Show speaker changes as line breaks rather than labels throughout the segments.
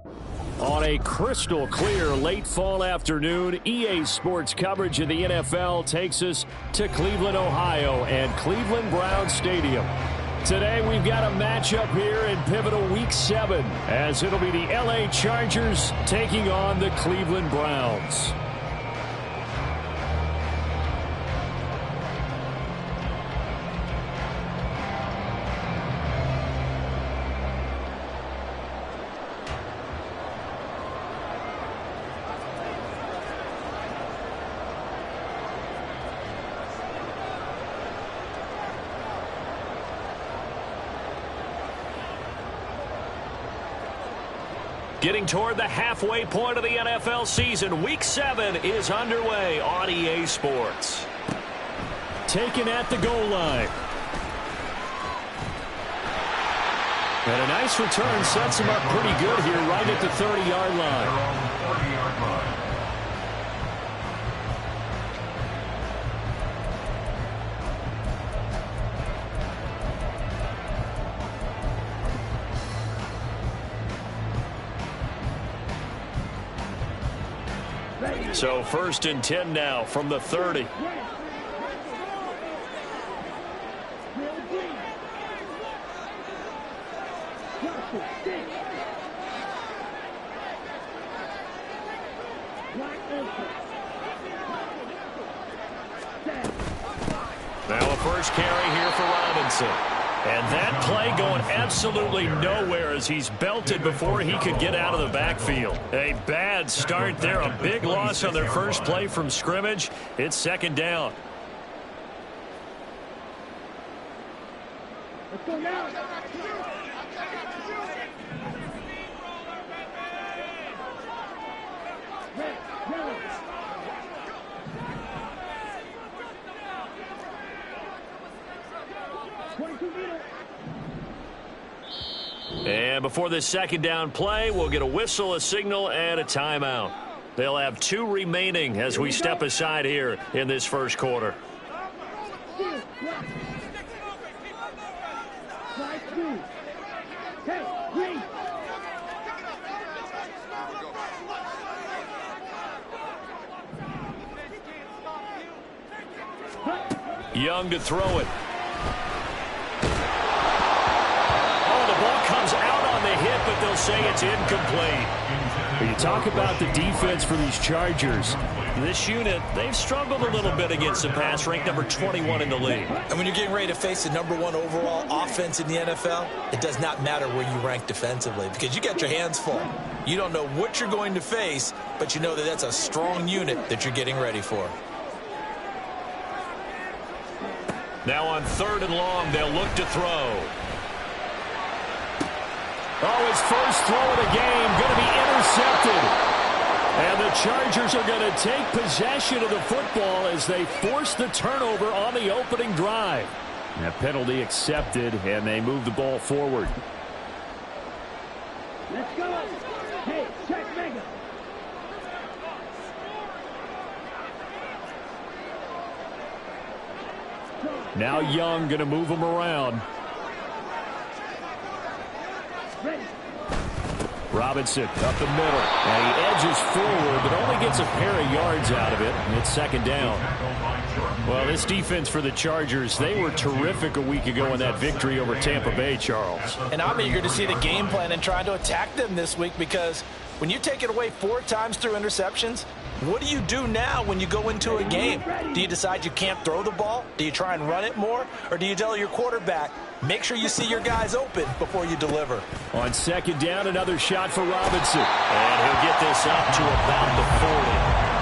On a crystal clear late fall afternoon, EA Sports coverage of the NFL takes us to Cleveland, Ohio, and Cleveland Browns Stadium. Today we've got a matchup here in pivotal Week 7, as it'll be the LA Chargers taking on the Cleveland Browns. Getting toward the halfway point of the NFL season, Week 7 is underway on EA Sports. Taken at the goal line. And a nice return sets him up pretty good here right at the 30-yard line. So 1st and 10 now from the 30. Now a first carry here for Robinson. And that play going absolutely nowhere as he's belted before he could get out of the backfield. A bad start there. A big loss on their first play from scrimmage. It's 2nd down.
Let's go now.
And before this 2nd down play, we'll get a whistle, a signal, and a timeout. They'll have 2 remaining as we step aside here in this first quarter. Young to throw it. But they'll say it's incomplete. When you talk about the defense for these Chargers, this unit, they've struggled a little bit against the pass, ranked number 21 in the league.
And when you're getting ready to face the number 1 overall offense in the NFL, it does not matter where you rank defensively because you got your hands full. You don't know what you're going to face, but you know that that's a strong unit that you're getting ready for.
Now on 3rd and long, they'll look to throw. Oh, his first throw of the game going to be intercepted. And the Chargers are going to take possession of the football as they force the turnover on the opening drive. That penalty accepted, and they move the ball forward.
Let's go. Hey, check Mega.
Now Young going to move him around. Robinson up the middle, and he edges forward, but only gets a pair of yards out of it, and it's 2nd down. Well, this defense for the Chargers, they were terrific a week ago in that victory over Tampa Bay, Charles.
And I'm eager to see the game plan and trying to attack them this week because when you take it away 4 times through interceptions, what do you do now when you go into a game? Do you decide you can't throw the ball? Do you try and run it more? Or do you tell your quarterback, make sure you see your guys open before you deliver?
On 2nd down, another shot for Robinson. And he'll get this up to about the 40.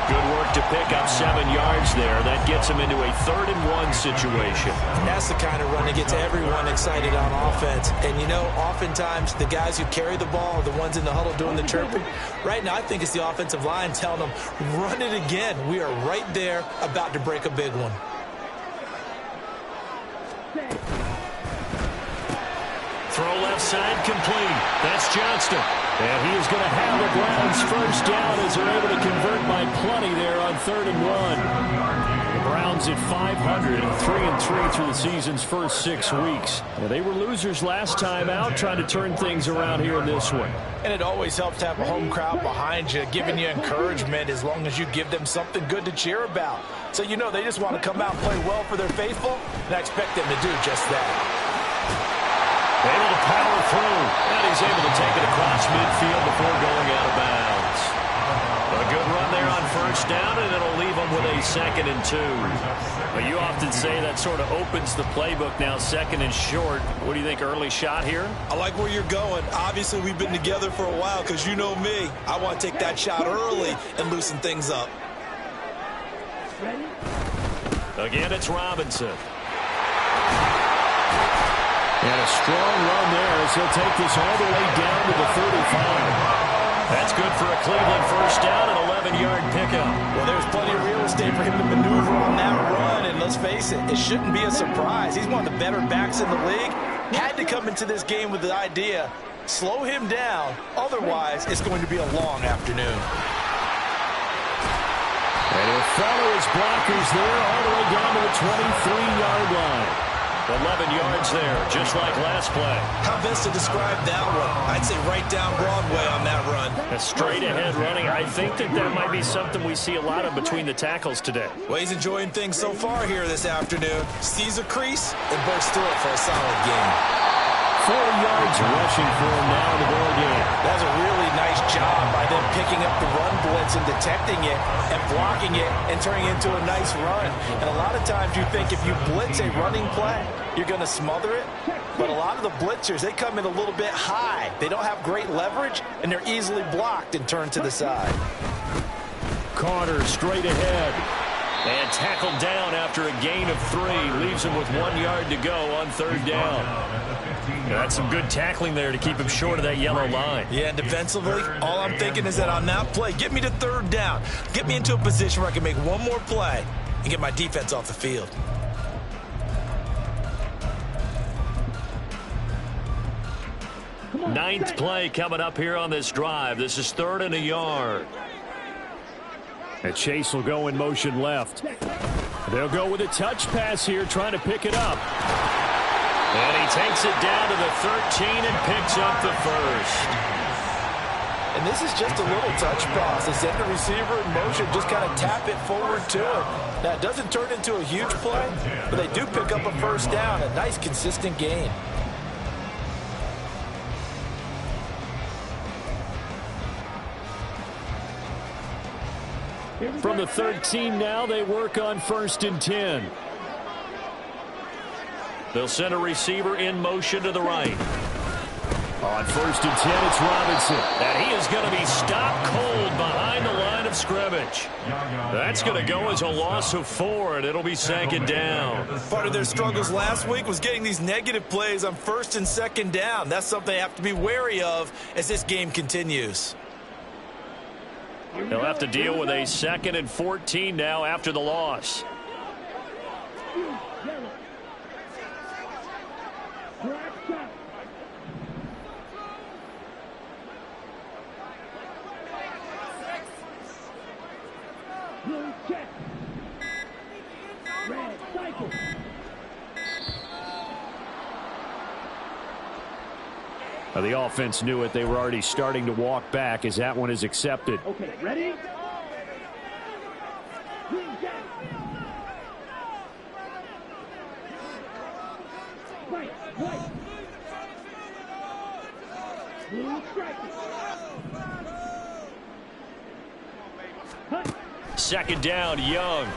Good work to pick up 7 yards there. That gets him into a 3rd and 1 situation.
And that's the kind of run that gets everyone excited on offense. And, you know, oftentimes the guys who carry the ball are the ones in the huddle doing the chirping. Right now, I think it's the offensive line telling them, run it again. We are right there about to break a big one.
Throw left side complete. That's Johnston. And he is going to have the Browns first down as they're able to convert by plenty there on 3rd and 1. The Browns at 500, 3-3 through the season's first 6 weeks. Well, they were losers last time out, trying to turn things around here in this one.
And it always helps to have a home crowd behind you, giving you encouragement as long as you give them something good to cheer about. So you know they just want to come out and play well for their faithful, and I expect them to do just that.
Able to power through, and he's able to take it across midfield before going out of bounds. A good run there on first down, and it'll leave them with a 2nd and 2. But you often say that sort of opens the playbook now, 2nd and short. What do you think, early shot here?
I like where you're going. Obviously, we've been together for a while because you know me. I want to take that shot early and loosen things up.
Again, it's Robinson. And a strong run there as he'll take this all the way down to the 35. That's good for a Cleveland first down, an 11-yard pickup.
Well, there's plenty of real estate for him to maneuver on that run, and let's face it, it shouldn't be a surprise. He's one of the better backs in the league. Had to come into this game with the idea, slow him down, otherwise it's going to be a long afternoon.
And he'll follow his blockers there all the way down to the 23-yard line. 11 yards there, just like last play.
How best to describe that one? I'd say right down Broadway on that run.
A straight-ahead running. I think that might be something we see a lot of between the tackles today.
Well, he's enjoying things so far here this afternoon. Sees a crease and bursts through it for a solid game.
40 yards rushing for him now in the ball game.
That's a really nice job by them picking up the run blitz and detecting it and blocking it and turning it into a nice run. And a lot of times you think if you blitz a running play, you're going to smother it. But a lot of the blitzers, they come in a little bit high. They don't have great leverage, and they're easily blocked and turned to the side.
Carter straight ahead. And tackled down after a gain of 3. Leaves him with 1 yard to go on 3rd down. That's some good tackling there to keep him short of that yellow line.
Yeah, and defensively, all I'm thinking is that on that play, get me to 3rd down. Get me into a position where I can make one more play and get my defense off the field.
Ninth play coming up here on this drive. This is 3rd and a yard. And Chase will go in motion left. They'll go with a touch pass here, trying to pick it up. And he takes it down to the 13 and picks up the 1st.
And this is just a little touch pass. They send the receiver in motion, just kind of tap it forward to him. Now, it doesn't turn into a huge play, but they do pick up a 1st down, a nice, consistent gain.
From the 13 now, they work on 1st and 10. They'll send a receiver in motion to the right. On 1st and 10, it's Robinson. And he is going to be stopped cold behind the line of scrimmage. That's going to go as a loss of 4, and it'll be 2nd down.
Part of their struggles last week was getting these negative plays on 1st and 2nd down. That's something they have to be wary of as this game continues.
They'll have to deal with a 2nd and 14 now after the loss. The offense knew it. They were already starting to walk back as that one is accepted.
Okay, ready? Right. Blue striker.
2nd down, Young.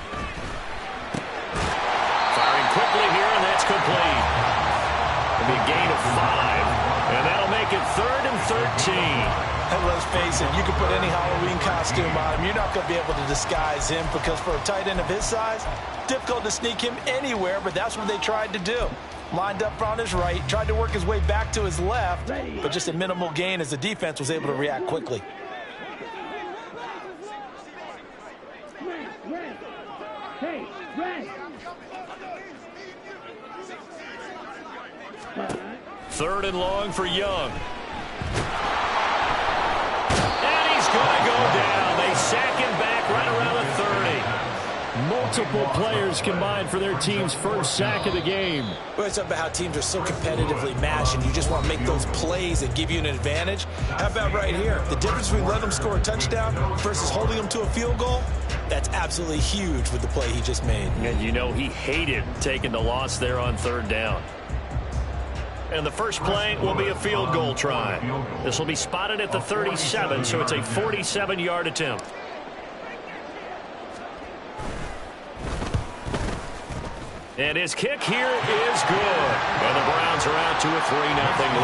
Firing quickly here, and that's complete. It'll be a gain of 5. And that'll make it 3rd and 13.
And let's face it, you can put any Halloween costume on him. You're not going to be able to disguise him because for a tight end of his size, difficult to sneak him anywhere, but that's what they tried to do. Lined up on his right, tried to work his way back to his left, but just a minimal gain as the defense was able to react quickly.
Hey, red.
3rd and long for Young. And he's going to go down. They sack him back right around the 30. multiple players combined for their team's first sack of the game.
Well, it's about how teams are so competitively matched, and you just want to make those plays that give you an advantage. How about right here? The difference between letting them score a touchdown versus holding them to a field goal, that's absolutely huge with the play he just made.
And you know he hated taking the loss there on third down. And the first play will be a field goal try. This will be spotted at the 37, so it's a 47-yard attempt. And his kick here is good. And the Browns are out to a 3-0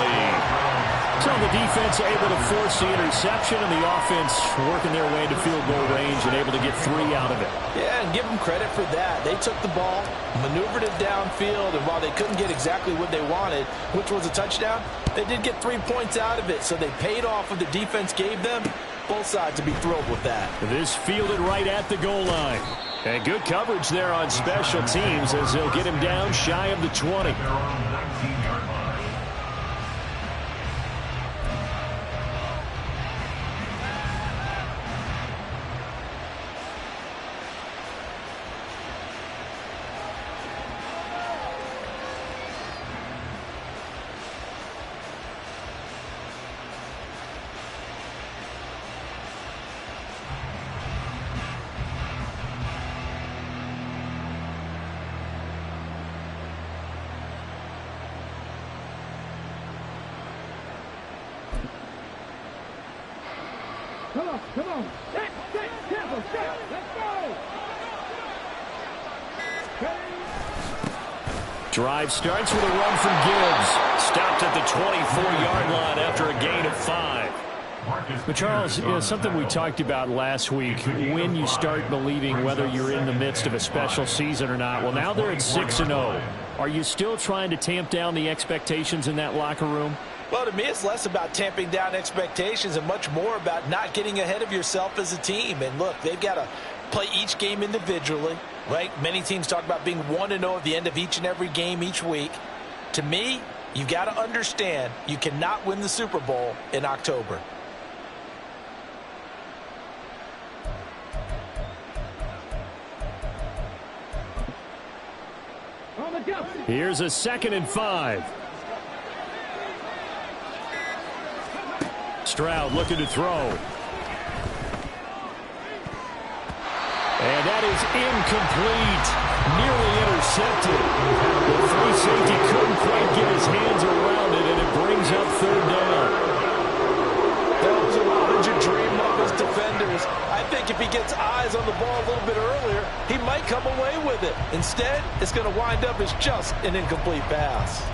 lead. So the defense able to force the interception, and the offense working their way to field goal range and able to get 3 out of it.
Yeah, and give them credit for that. They took the ball, maneuvered it downfield, and while they couldn't get exactly what they wanted, which was a touchdown, they did get 3 points out of it, so they paid off what the defense gave them. Both sides would be thrilled with that.
This fielded right at the goal line. And good coverage there on special teams as they'll get him down shy of the 20.
Come on. Set, tempo, set. Let's go.
Drive starts with a run from Gibbs. Stopped at the 24-yard line after a gain of 5. But, Charles, something we talked about last week, when you start believing whether you're in the midst of a special season or not. Well, now they're at 6-0. Are you still trying to tamp down the expectations in that locker room?
Well, to me, it's less about tamping down expectations and much more about not getting ahead of yourself as a team. And, look, they've got to play each game individually, right? Many teams talk about being 1-0 at the end of each and every game each week. To me, you've got to understand you cannot win the Super Bowl in October.
Here's a 2nd and 5. Stroud looking to throw. And that is incomplete. Nearly intercepted. The free safety couldn't quite get his hands around it, and it brings up 3rd down.
That was a larger dream of his defenders. I think if he gets eyes on the ball a little bit earlier, he might come away with it. Instead, it's going to wind up as just an incomplete pass.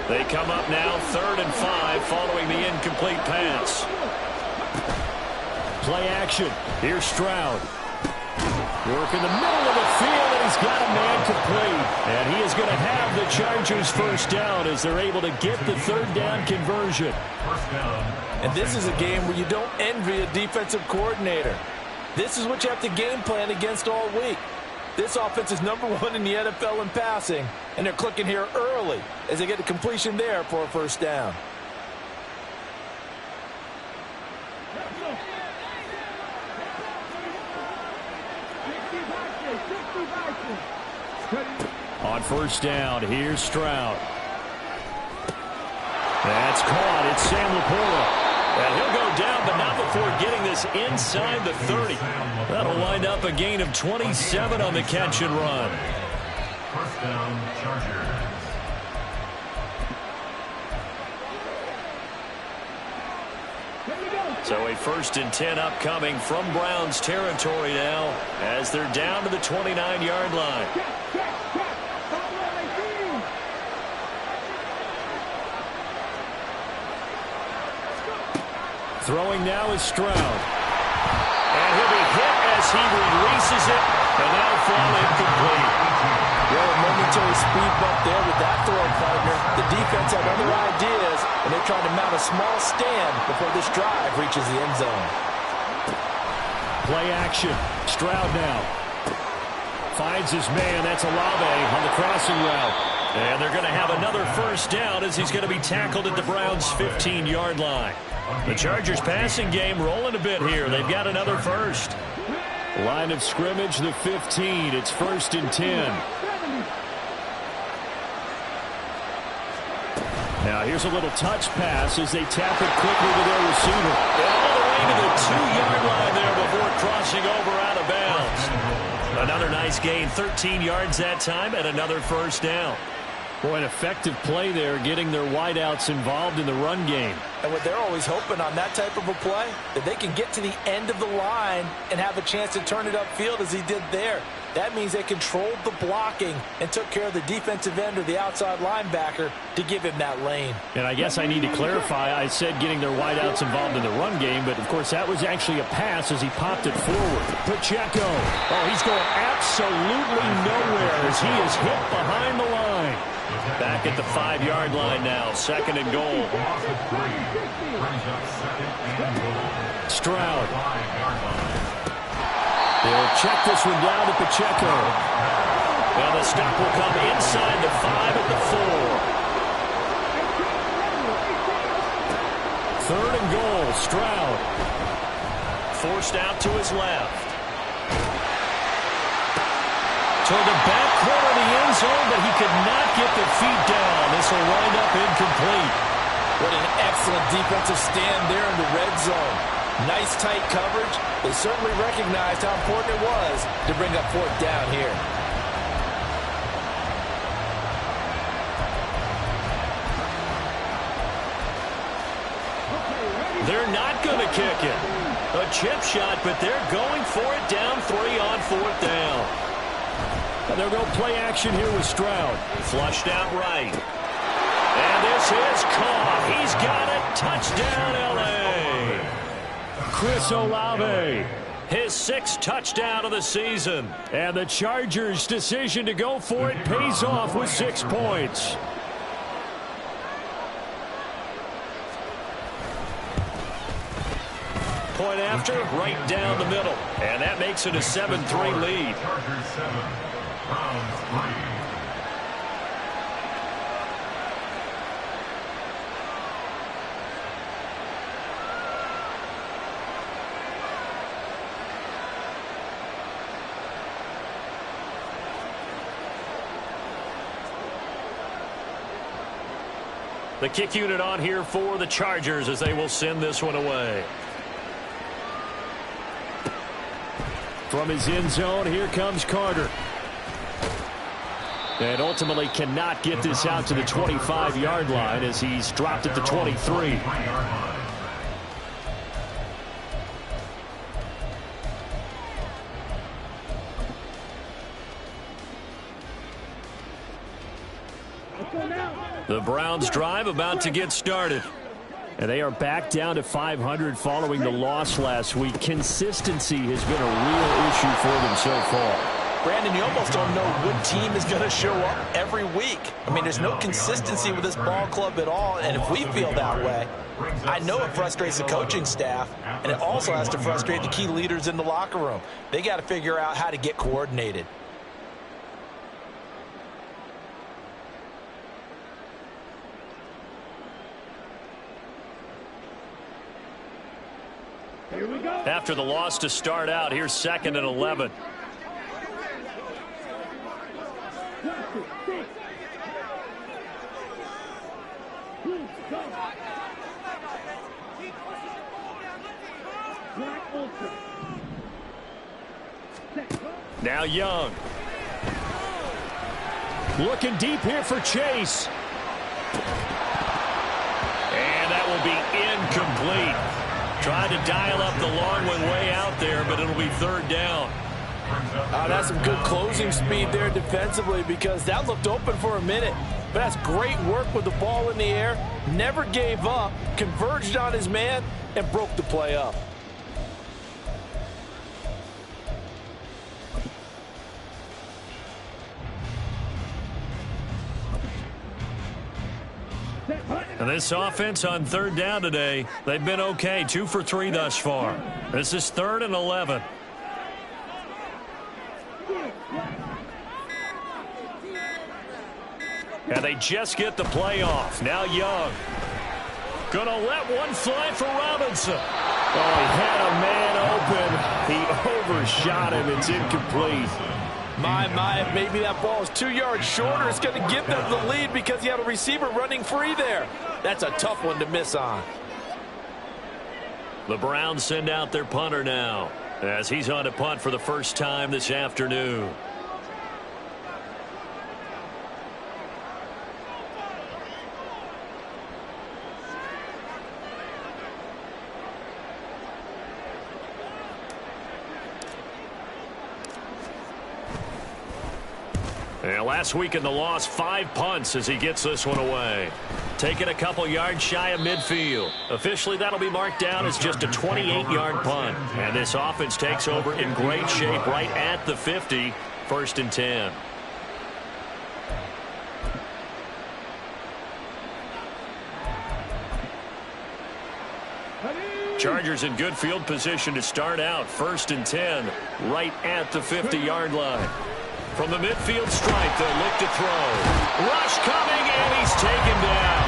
They come up now 3rd and 5 following the incomplete pass. Play action. Here's Stroud. Work in the middle of the field, and he's got a man complete. And he is going to have the Chargers first down as they're able to get the 3rd down conversion.
And this is a game where you don't envy a defensive coordinator. This is what you have to game plan against all week. This offense is #1 in the NFL in passing, and they're clicking here early as they get a completion there for a first down.
On first down, here's Stroud. That's caught. It's Sam Laporta. And he'll go down, but not before getting this inside the 30. That'll wind up a gain of 27 on the catch and run.
First down, Chargers.
So a 1st and 10 upcoming from Browns territory now as they're down to the 29-yard line. Throwing now is Stroud. And he'll be hit as he releases it, and that'll fall incomplete.
Well, a momentary speed bump there with that throw, partner. The defense had other ideas, and they're trying to mount a small stand before this drive reaches the end zone.
Play action. Stroud now. Finds his man. That's Olave on the crossing route. And they're going to have another first down as he's going to be tackled at the Browns' 15-yard line. The Chargers passing game rolling a bit here. They've got another first. Line of scrimmage, the 15. It's 1st and 10. Now here's a little touch pass as they tap it quickly to their receiver. And all the way to the 2-yard line there before crossing over out of bounds. Another nice gain, 13 yards that time, and another first down. Boy, an effective play there, getting their wideouts involved in the run game.
And what they're always hoping on that type of a play, that they can get to the end of the line and have a chance to turn it upfield as he did there. That means they controlled the blocking and took care of the defensive end or the outside linebacker to give him that lane. And I guess I need to clarify, I said getting their wideouts involved in the run game, but of course that was actually a pass as he popped it forward. Pacheco, oh, he's going absolutely nowhere as he is hit behind the line. Back at the 5-yard line now, 2nd and goal. Stroud. They'll check this one down to Pacheco. Well, the stop will come inside the 5 at the 4. 3rd and goal, Stroud. Forced out to his left. Toward the back corner of the end zone, but he could not get the feet down. This will wind up incomplete.
What an excellent defensive stand there in the red zone. Nice tight coverage. They certainly recognized how important it was to bring up 4th down here.
They're not going to kick it. A chip shot, but they're going for it down 3 on 4th down. And they'll go play action here with Stroud. Flushed out right. And this is caught. He's got it. Touchdown, L.A. Chris Olave, his 6th touchdown of the season. And the Chargers' decision to go for it pays off with 6 points. Point after, right down the middle. And that makes it a 7-3 lead.
Chargers 7, Browns 3.
The kick unit on here for the Chargers as they will send this one away. From his end zone, here comes Carter. And ultimately cannot get this out to the 25-yard line as he's dropped at the 23. The Browns drive about to get started. And they are back down to 500 following the loss last week. Consistency has been a real issue for them so far.
Brandon, you almost don't know what team is going to show up every week. I mean, there's no consistency with this ball club at all, and if we feel that way, I know it frustrates the coaching staff, and it also has to frustrate the key leaders in the locker room. They got to figure out how to get coordinated.
After the loss to start out, here's 2nd and 11. Now Young. Looking deep here for Chase. And that will be incomplete. Tried to dial up the long one way out there, but it'll be 3rd down.
That's some good closing speed there defensively because that looked open for a minute. But that's great work with the ball in the air. Never gave up, converged on his man, and broke the play up.
And this offense on 3rd down today, they've been okay. 2 for 3 thus far. This is 3rd and 11. And they just get the play off. Now Young. Gonna let one fly for Robinson. Oh, he had a man open. He overshot him. It's incomplete.
My, maybe that ball is 2 yards shorter. It's going to give them the lead because you have a receiver running free there. That's a tough one to miss on.
The Browns send out their punter now as he's on to punt for the first time this afternoon. And last week in the loss, 5 punts as he gets this one away. Taking a couple yards shy of midfield. Officially, that'll be marked down as just a 28-yard punt. And this offense takes over in great shape right at the 50, 1st and 10. Chargers in good field position to start out. 1st and 10, right at the 50-yard line. From the midfield stripe, they'll look to throw. Rush coming, and he's taken down.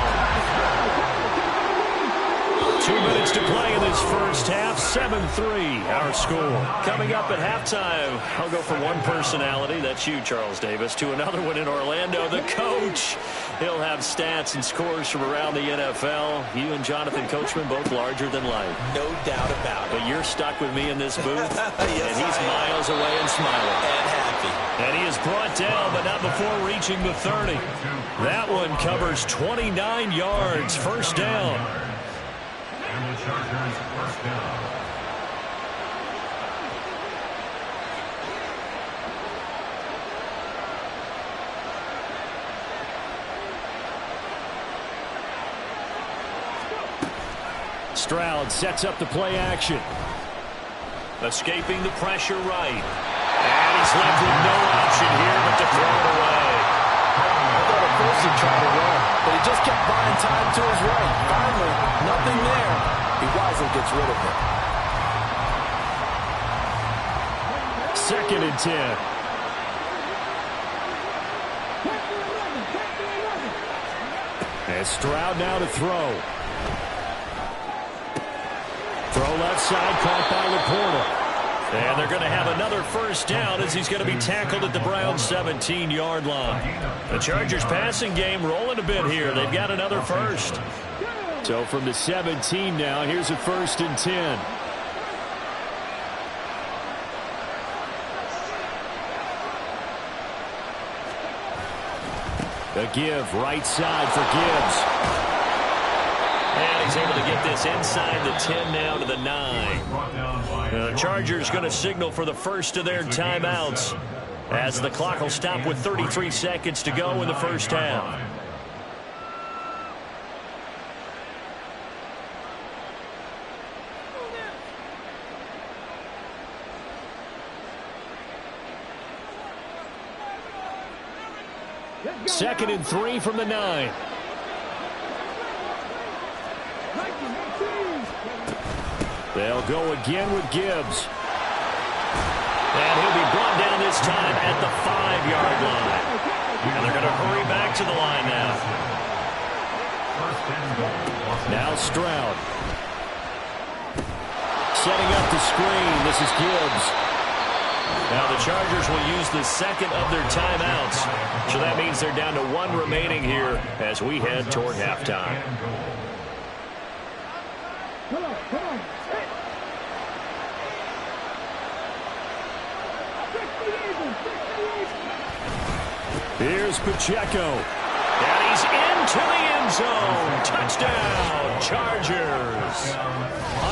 2 minutes to play in this first half. 7-3, our score. Coming up at halftime, I'll go from one personality, that's you, Charles Davis, to another one in Orlando, the coach. He'll have stats and scores from around the NFL. You and Jonathan Coachman both larger than life.
No doubt about it.
But you're stuck with me in this booth,
Yes,
and he's miles away and smiling.
And happy.
And he is brought down, but not before reaching the 30. That one covers 29 yards. First down.
And the Chargers first down.
Stroud sets up the play action. Escaping the pressure right. And he's left with no option here but to throw it away.
I thought at first he tried to run, but he just kept buying time to his right. Finally, nothing there. He wisely gets rid of it.
2nd and 10. And Stroud now to throw. Throw left side, caught by Laporta. And they're going to have another first down as he's going to be tackled at the Browns' 17-yard line. The Chargers passing game rolling a bit here. They've got another first. So from the 17 now, here's a 1st and 10. The give, right side for Gibbs. And he's able to get this inside the 10 now to the 9. The Chargers going to signal for the first of their timeouts as the clock will stop with 33 seconds to go in the first half. Second and 3 from the 9. They'll go again with Gibbs. And he'll be brought down this time at the 5-yard line. And they're going to hurry back to the line now. Now Stroud. Setting up the screen. This is Gibbs. Now the Chargers will use the second of their timeouts. So that means they're down to 1 remaining here as we head toward halftime.
Come on.
Here's Pacheco. And he's into the end zone. Touchdown, Chargers.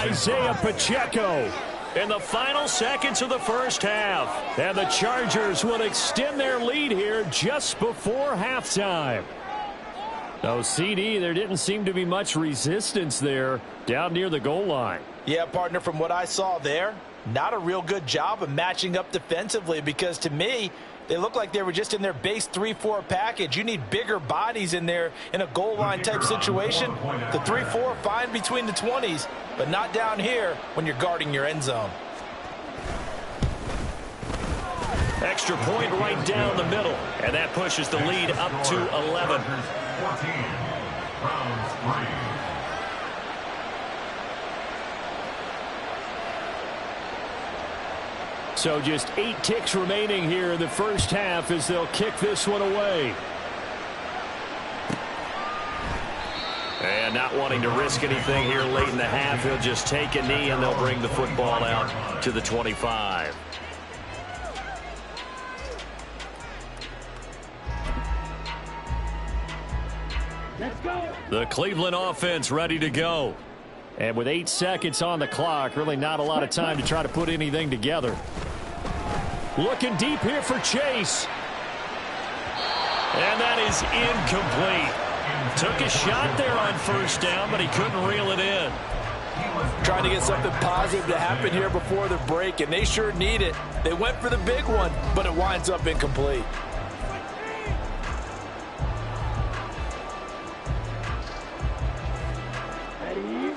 Isaiah Pacheco in the final seconds of the first half. And the Chargers will extend their lead here just before halftime. Oh, CD, there didn't seem to be much resistance there down near the goal line.
Yeah, partner, from what I saw there, not a real good job of matching up defensively because to me, they look like they were just in their base 3-4 package. You need bigger bodies in there in a goal line type situation. The 3-4 fine between the 20s, but not down here when you're guarding your end zone.
Extra point right down the middle. And that pushes the lead up to 11.
14, Browns 3.
So just 8 ticks remaining here in the first half as they'll kick this one away. And not wanting to risk anything here late in the half, he'll just take a knee and they'll bring the football out to the 25.
Let's go.
The Cleveland offense ready to go. And with 8 seconds on the clock, really not a lot of time to try to put anything together. Looking deep here for Chase. And that is incomplete. Took a shot there on first down, but he couldn't reel it in.
Trying to get something positive to happen here before the break, and they sure need it. They went for the big one, but it winds up incomplete.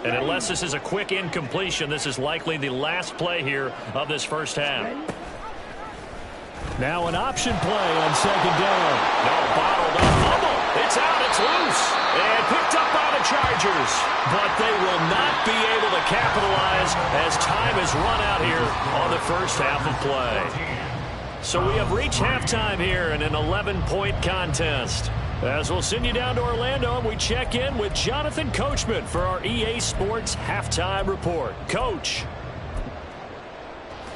And unless this is a quick incompletion, this is likely the last play here of this first half. Now an option play on second down. No, bottled up. Fumble. It's out. It's loose. And picked up by the Chargers. But they will not be able to capitalize as time has run out here on the first half of play. So we have reached halftime here in an 11-point contest. As we'll send you down to Orlando, and we check in with Jonathan Coachman for our EA Sports Halftime Report. Coach.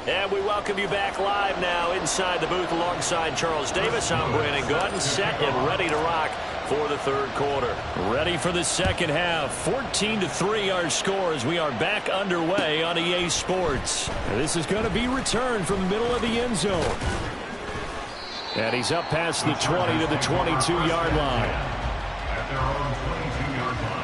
And we welcome you back live now inside the booth alongside Charles Davis. I'm Brandon Gaudin, set and ready to rock for the third quarter. Ready for the second half. 14-3 our score as we are back underway on EA Sports. And this is going to be returned from the middle of the end zone. And he's up past the 20 to the 22-yard line.
At their own 22-yard line.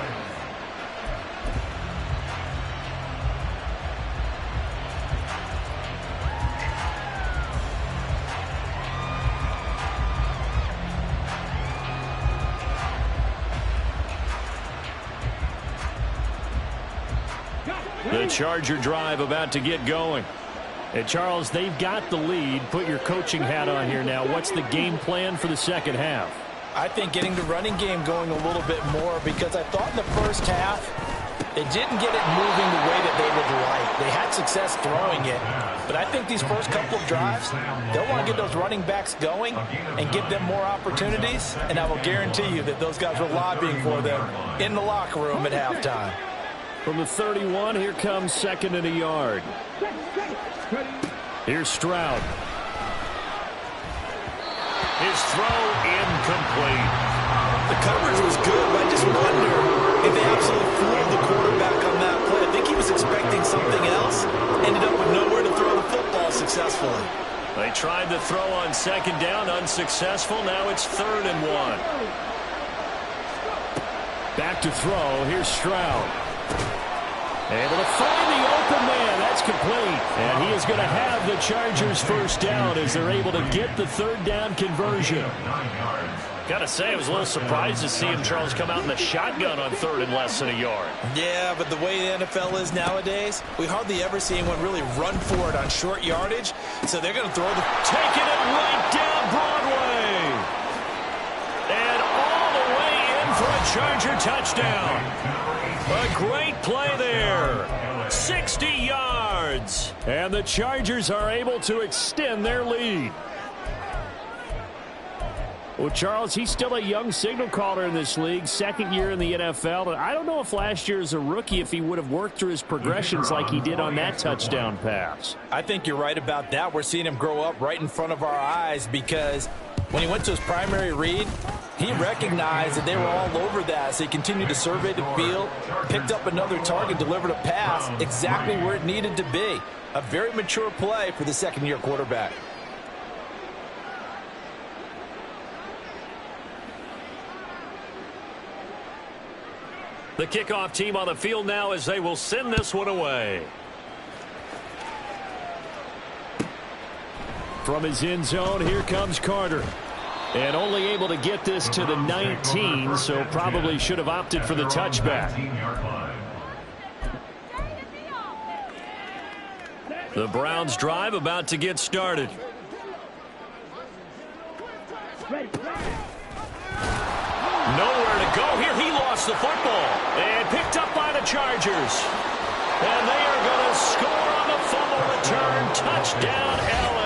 The Charger drive about to get going. And Charles, they've got the lead. Put your coaching hat on here now. What's the game plan for the second half?
I think getting the running game going a little bit more, because I thought in the first half they didn't get it moving the way that they would like. They had success throwing it, but I think these first couple of drives, they'll want to get those running backs going and give them more opportunities, and I will guarantee you that those guys were lobbying for them in the locker room at halftime.
From the 31, here comes second and a yard. Here's Stroud. His throw incomplete.
The coverage was good, but I just wonder if they absolutely fooled the quarterback on that play. I think he was expecting something else, ended up with nowhere to throw the football successfully.
They tried the throw on second down, unsuccessful. Now it's 3rd and 1. Back to throw. Here's Stroud. Able to find the open man. That's complete. And he is going to have the Chargers first down as they're able to get the third down conversion. Got to say, I was a little surprised to see him, Charles, come out in the shotgun on 3rd and less than a yard. Yeah, but the way the NFL is nowadays, we hardly ever see anyone really run for it on short yardage. So they're going to throw the... Taking it right down Broadway. And all the way in for a Charger touchdown. A great play there. 60 yards. And the Chargers are able to extend their lead. Well, Charles, he's still a young signal caller in this league, second year in the NFL. But I don't know if last year as a rookie, if he would have worked through his progressions like he did on that touchdown pass. I think you're right about that. We're seeing him grow up right in front of our eyes, because when he went to his primary read, he recognized that they were all over that, so he continued to survey the field, picked up another target, delivered a pass exactly where it needed to be. A very mature play for the second-year quarterback. The kickoff team on the field now as they will send this one away. From his end zone, here comes Carter. And only able to get this to the 19, so probably should have opted for the touchback. The Browns drive about to get started. Nowhere to go here. He lost the football and picked up by the Chargers. And they are going to score on the fumble return. Touchdown, LA.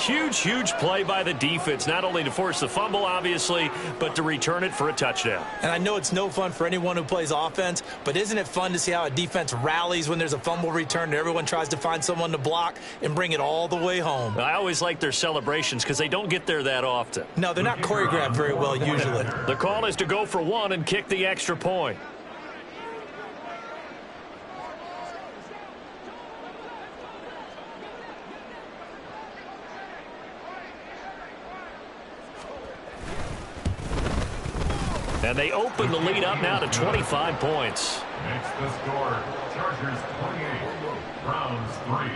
Huge play by the defense, not only to force the fumble, obviously, but to return it for a touchdown.
And I know it's no fun for anyone who plays offense, but isn't it fun to see how a defense rallies when there's a fumble return and everyone tries to find someone to block and bring it all the way home?
I always like their celebrations because they don't get there that often.
No, they're not choreographed very well usually.
The call is to go for one and kick the extra point. And they open the lead up now to 25 points.
Next to score, Chargers 28, Browns 3.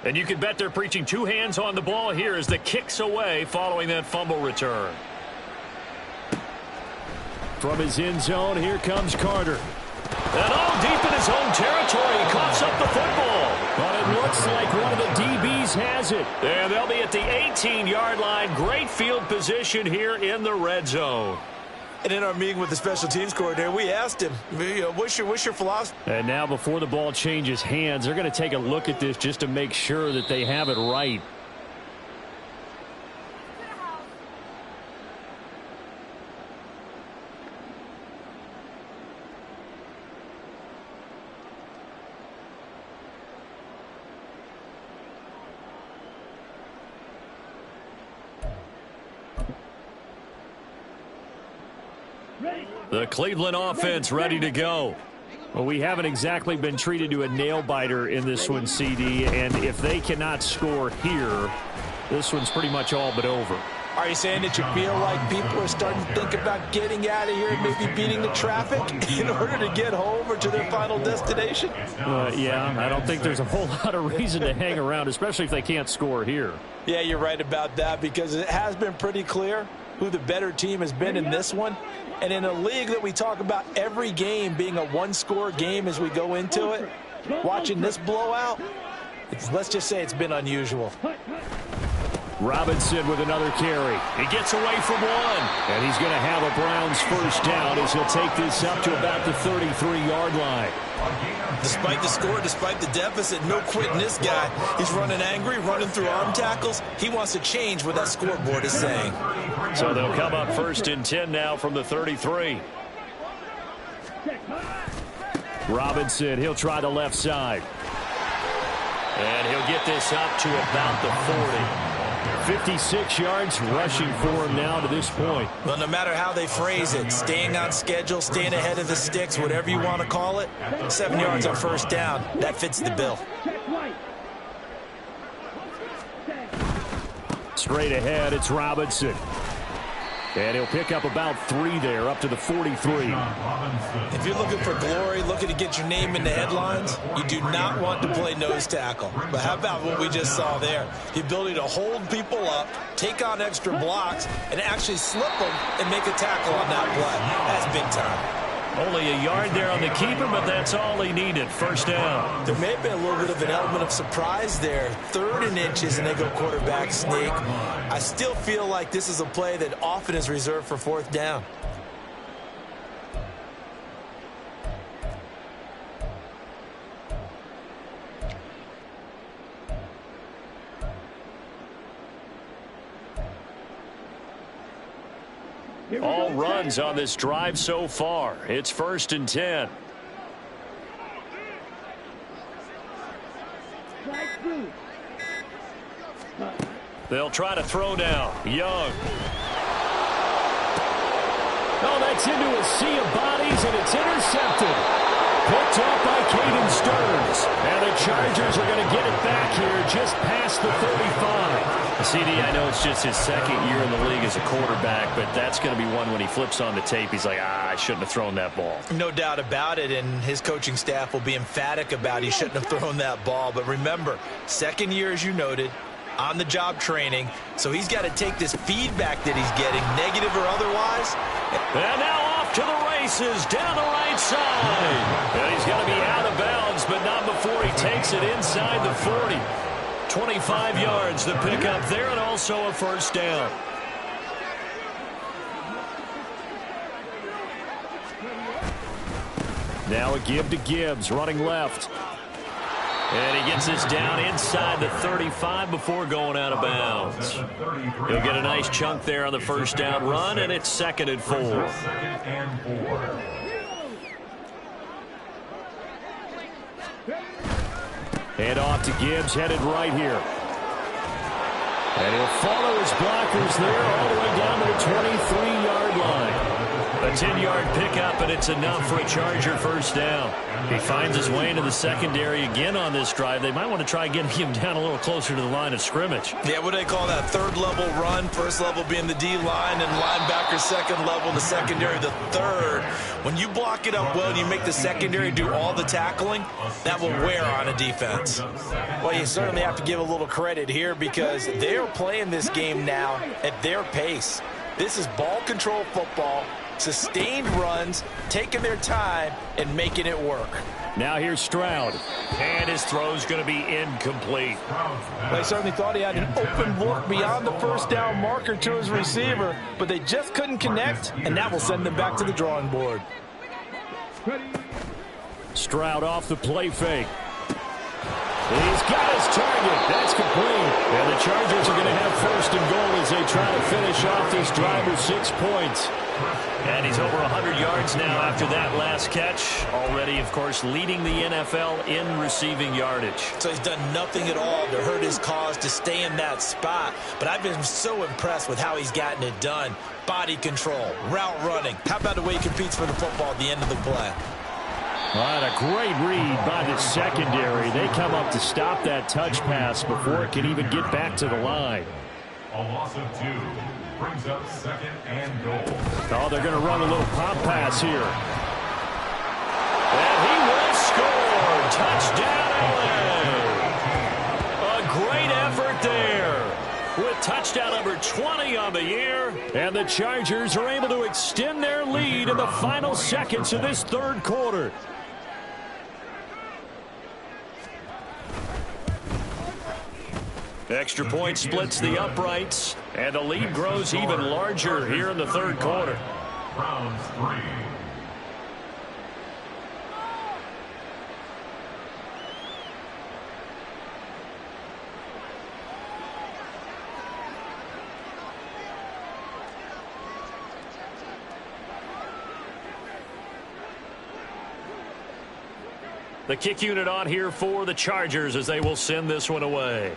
And you can bet they're preaching two hands on the ball here as the kick's away following that fumble return. From his end zone, here comes Carter. And deep in his own territory, he coughs up the football. But it looks like one of the DBs has it. And they'll be at the 18-yard line. Great field position here in the red zone.
And in our meeting with the special teams coordinator, we asked him, what's your philosophy?
And now before the ball changes hands, they're going to take a look at this just to make sure that they have it right. The Cleveland offense ready to go. Well, we haven't exactly been treated to a nail-biter in this one, CD, and if they cannot score here, this one's pretty much all but over.
Are you saying that you feel like people are starting to think about getting out of here and maybe beating the traffic in order to get home or to their final destination?
Yeah, I don't think there's a whole lot of reason to hang around, especially if they can't score here.
Yeah, you're right about that because it has been pretty clear who the better team has been in this one. And in a league that we talk about every game being a one-score game as we go into it, watching this blowout, let's just say it's been unusual.
Robinson with another carry. He gets away from one. And he's going to have a Browns first down as he'll take this up to about the 33-yard line.
Despite the score, despite the deficit, no quitting this guy. He's running angry, running through arm tackles. He wants to change what that scoreboard is saying.
So they'll come up first and 10 now from the 33. Robinson, he'll try the left side. And he'll get this up to about the 40. 56 yards rushing for him now to this point.
Well, no matter how they phrase it, staying on schedule, staying ahead of the sticks, whatever you want to call it, 7 yards on first down, that fits the bill.
Straight ahead, it's Robinson. And he'll pick up about 3 there, up to the 43.
If you're looking for glory, looking to get your name in the headlines, you do not want to play nose tackle. But how about what we just saw there? The ability to hold people up, take on extra blocks, and actually slip them and make a tackle on that play. That's big time.
Only a yard there on the keeper, but that's all he needed. First down.
There may have been a little bit of an element of surprise there. 3rd and inches, and they go quarterback sneak. I still feel like this is a play that often is reserved for 4th down.
All runs on this drive so far. It's 1st and 10. They'll try to throw down. Young. Oh, that's into a sea of bodies, and it's intercepted. Picked off by Caden Stearns. And the Chargers are going to get it back here just past the 35. CD, I know it's just his second year in the league as a quarterback, but that's going to be one when he flips on the tape, he's like, I shouldn't have thrown that ball.
No doubt about it, and his coaching staff will be emphatic about he shouldn't have thrown that ball. But remember, second year, as you noted, on-the-job training, so he's got to take this feedback that he's getting, negative or otherwise.
And now off to the races, down the right side. And he's going to be out of bounds, but not before he takes it inside the 40. 25 yards, the pickup there, and also a first down. Now a give to Gibbs, running left. And he gets this down inside the 35 before going out of bounds. He'll get a nice chunk there on the first down run, and it's 2nd and 4. Head off to Gibbs, headed right here. And he'll follow his blockers there all the way down to the 23-yard line. A 10-yard pickup, and it's enough for a Charger first down. He finds his way into the secondary again on this drive. They might want to try getting him down a little closer to the line of scrimmage.
Yeah, what do they call that? Third level run, first level being the D-line, and linebacker second level, the secondary the third. When you block it up well and you make the secondary do all the tackling, that will wear on a defense. Well, you certainly have to give a little credit here because they're playing this game now at their pace. This is ball control football. Sustained runs, taking their time, and making it work.
Now here's Stroud. And his throw's going to be incomplete.
They certainly thought he had an open look beyond the first down marker to his receiver, but they just couldn't connect, and that will send them back to the drawing board.
Stroud off the play fake. He's got his target. That's complete. And the Chargers are going to have 1st and goal as they try to finish off this drive with 6 points. And he's over 100 yards now after that last catch. Already, of course, leading the NFL in receiving yardage.
So he's done nothing at all to hurt his cause to stay in that spot. But I've been so impressed with how he's gotten it done. Body control, route running. How about the way he competes for the football at the end of the play?
All right, a great read by the secondary. They come up to stop that touch pass before it can even get back to the line.
A loss of 2 brings up 2nd and goal.
Oh, they're going to run a little pop pass here. And he will score. Touchdown, LA. A great effort there. With touchdown number 20 on the year. And the Chargers are able to extend their lead in the final seconds of this 3rd quarter. Extra point splits the uprights, and the lead grows even larger here in the 3rd quarter.
Browns 3.
The kick unit on here for the Chargers as they will send this one away.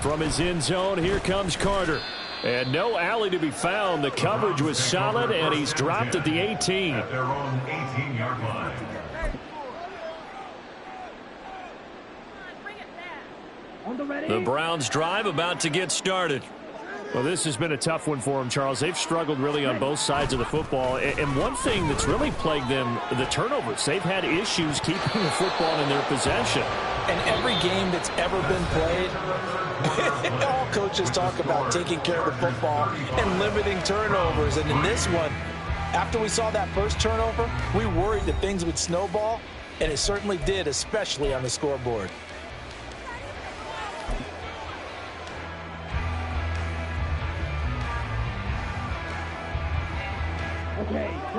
From his end zone, here comes Carter. And no alley to be found. The coverage was solid, and he's dropped at the 18.
At their own 18-yard line.
The Browns drive about to get started. Well, this has been a tough one for them, Charles. They've struggled really on both sides of the football. And one thing that's really plagued them, the turnovers. They've had issues keeping the football in their possession.
And every game that's ever been played, all coaches talk about taking care of the football and limiting turnovers. And in this one, after we saw that first turnover, we worried that things would snowball, and it certainly did, especially on the scoreboard.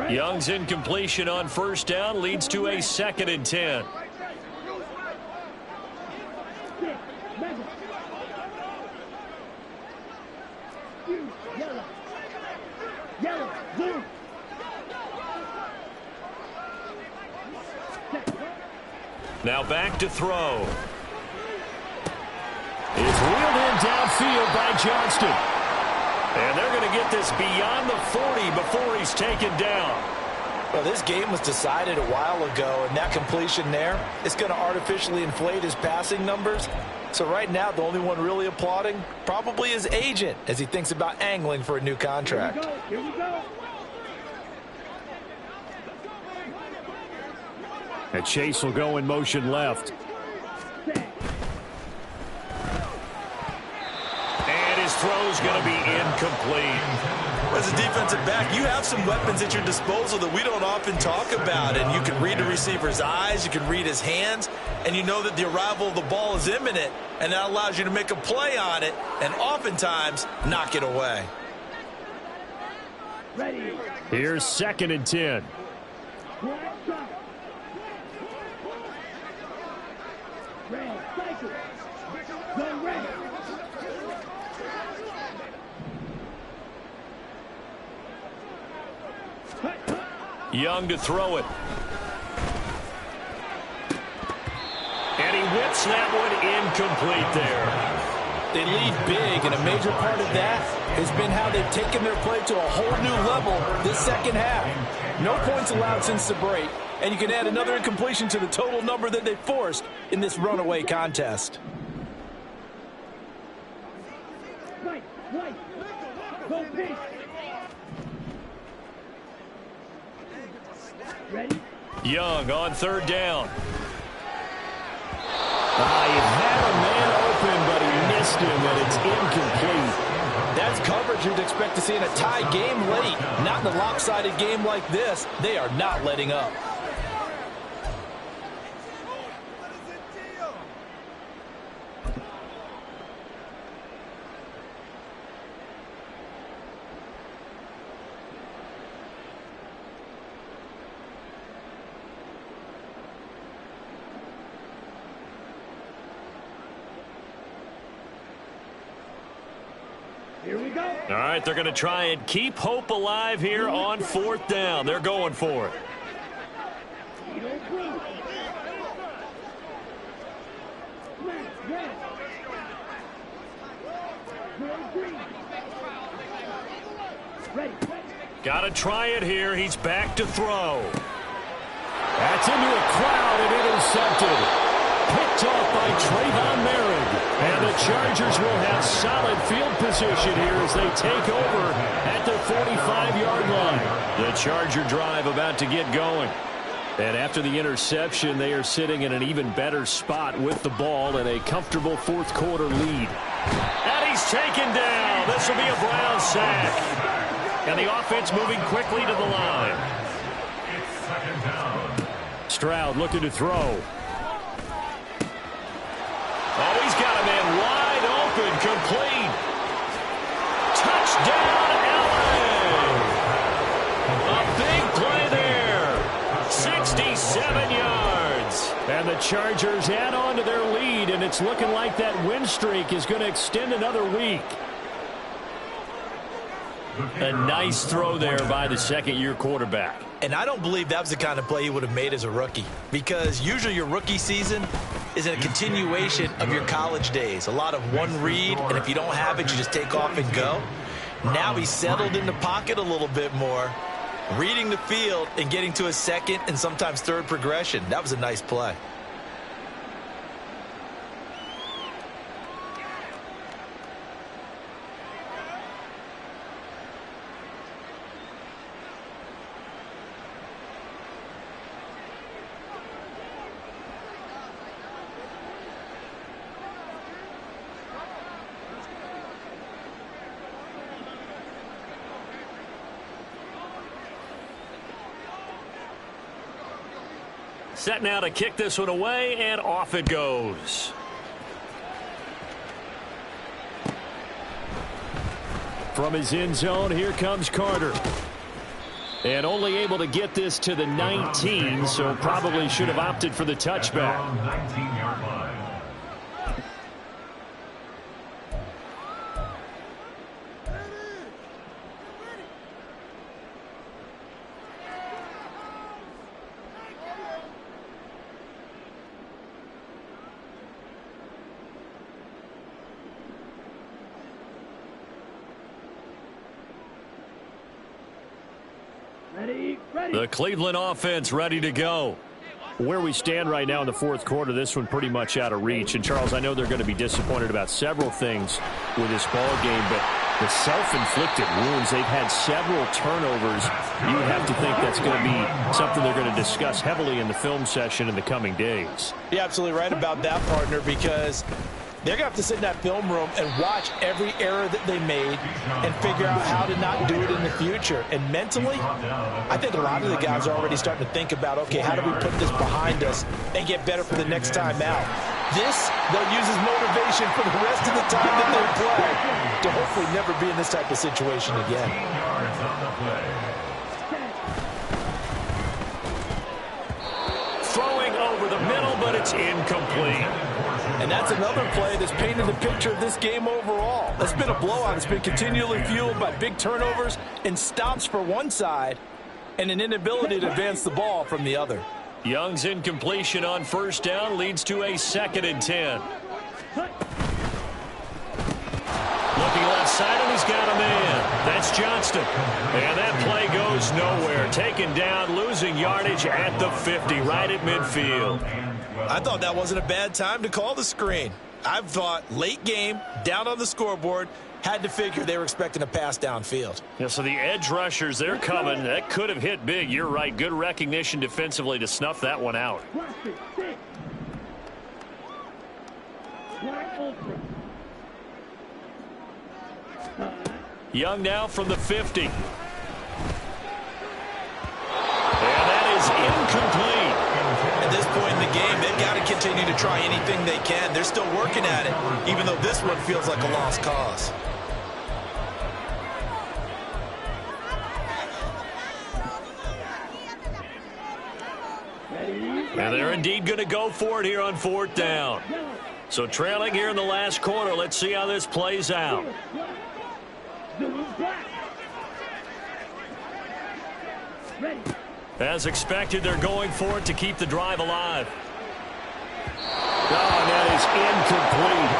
Young's incompletion on first down leads to a 2nd and 10. Now back to throw. It's wheeled in downfield by Johnston. And they're going to get this beyond the 40 before he's taken down.
Well, this game was decided a while ago, and that completion there is going to artificially inflate his passing numbers. So right now, the only one really applauding probably his agent as he thinks about angling for a new contract.
Here we go.
And Chase will go in motion left. And his throw's going to be incomplete.
As a defensive back, you have some weapons at your disposal that we don't often talk about. And you can read the receiver's eyes, you can read his hands, and you know that the arrival of the ball is imminent, and that allows you to make a play on it and oftentimes knock it away.
Ready.
Here's 2nd and 10.
Red, cycle. Go red.
Young to throw it. And he whips that one incomplete there.
They lead big, and a major part of that has been how they've taken their play to a whole new level this second half. No points allowed since the break, and you can add another incompletion to the total number that they forced in this runaway contest.
Right. Go pitch. Ready.
Young on 3rd down. He had a man open, but he missed him, and it's incomplete.
That's coverage you'd expect to see in a tie game late. Not in a lopsided game like this. They are not letting up.
Here we go.
All right, they're going to try and keep hope alive here on 4th down. They're going for it. Got to try it here. He's back to throw. That's into a crowd and intercepted. Picked off by Trayvon Merrick. And the Chargers will have solid field position here as they take over at the 45-yard line. The Charger drive about to get going. And after the interception, they are sitting in an even better spot with the ball and a comfortable 4th quarter lead. And he's taken down. This will be a Brown sack. And the offense moving quickly to the line.
It's 2nd down.
Stroud looking to throw. Oh, he's got a man wide open, complete. Touchdown, LA! A big play there. 67 yards. And the Chargers add on to their lead, and it's looking like that win streak is going to extend another week. A nice throw there by the 2nd-year quarterback.
And I don't believe that was the kind of play he would have made as a rookie, because usually your rookie season is a continuation of your college days. A lot of one read, and if you don't have it, you just take off and go. Now he's settled in the pocket a little bit more, reading the field and getting to a 2nd and sometimes 3rd progression. That was a nice play.
Set now to kick this one away, and off it goes. From his end zone, here comes Carter. And only able to get this to the 19, so probably should have opted for the touchback.
19-yard line.
The Cleveland offense ready to go. Where we stand right now in the fourth quarter, this one pretty much out of reach. And, Charles, I know they're going to be disappointed about several things with this ball game, but the self-inflicted wounds, they've had several turnovers. You would have to think that's going to be something they're going to discuss heavily in the film session in the coming days.
You're absolutely right about that, partner, because they're going to have to sit in that film room and watch every error that they made and figure out how to not do it in the future. And mentally, I think a lot of the guys are already starting to think about, okay, how do we put this behind us and get better for the next time out? This, they'll use as motivation for the rest of the time that they play to hopefully never be in this type of situation again.
Throwing over the middle, but it's incomplete.
And that's another play that's painted the picture of this game overall. It's been a blowout. It's been continually fueled by big turnovers and stops for one side and an inability to advance the ball from the other.
Young's incompletion on first down leads to a 2nd and 10. Looking left side, and he's got a man. That's Johnston. And that play goes nowhere. Taken down, losing yardage at the 50, right at midfield.
I thought that wasn't a bad time to call the screen. I thought late game, down on the scoreboard, had to figure they were expecting a pass downfield.
Yeah, so the edge rushers, they're coming. That could have hit big. You're right. Good recognition defensively to snuff that one out. Young now from the 50. And that is incomplete.
At this point in the game, they've got to continue to try anything they can. They're still working at it, even though this one feels like a lost cause.
And they're indeed going to go for it here on 4th down. So trailing here in the last quarter. Let's see how this plays out. As expected, they're going for it to keep the drive alive. Oh, and that is incomplete.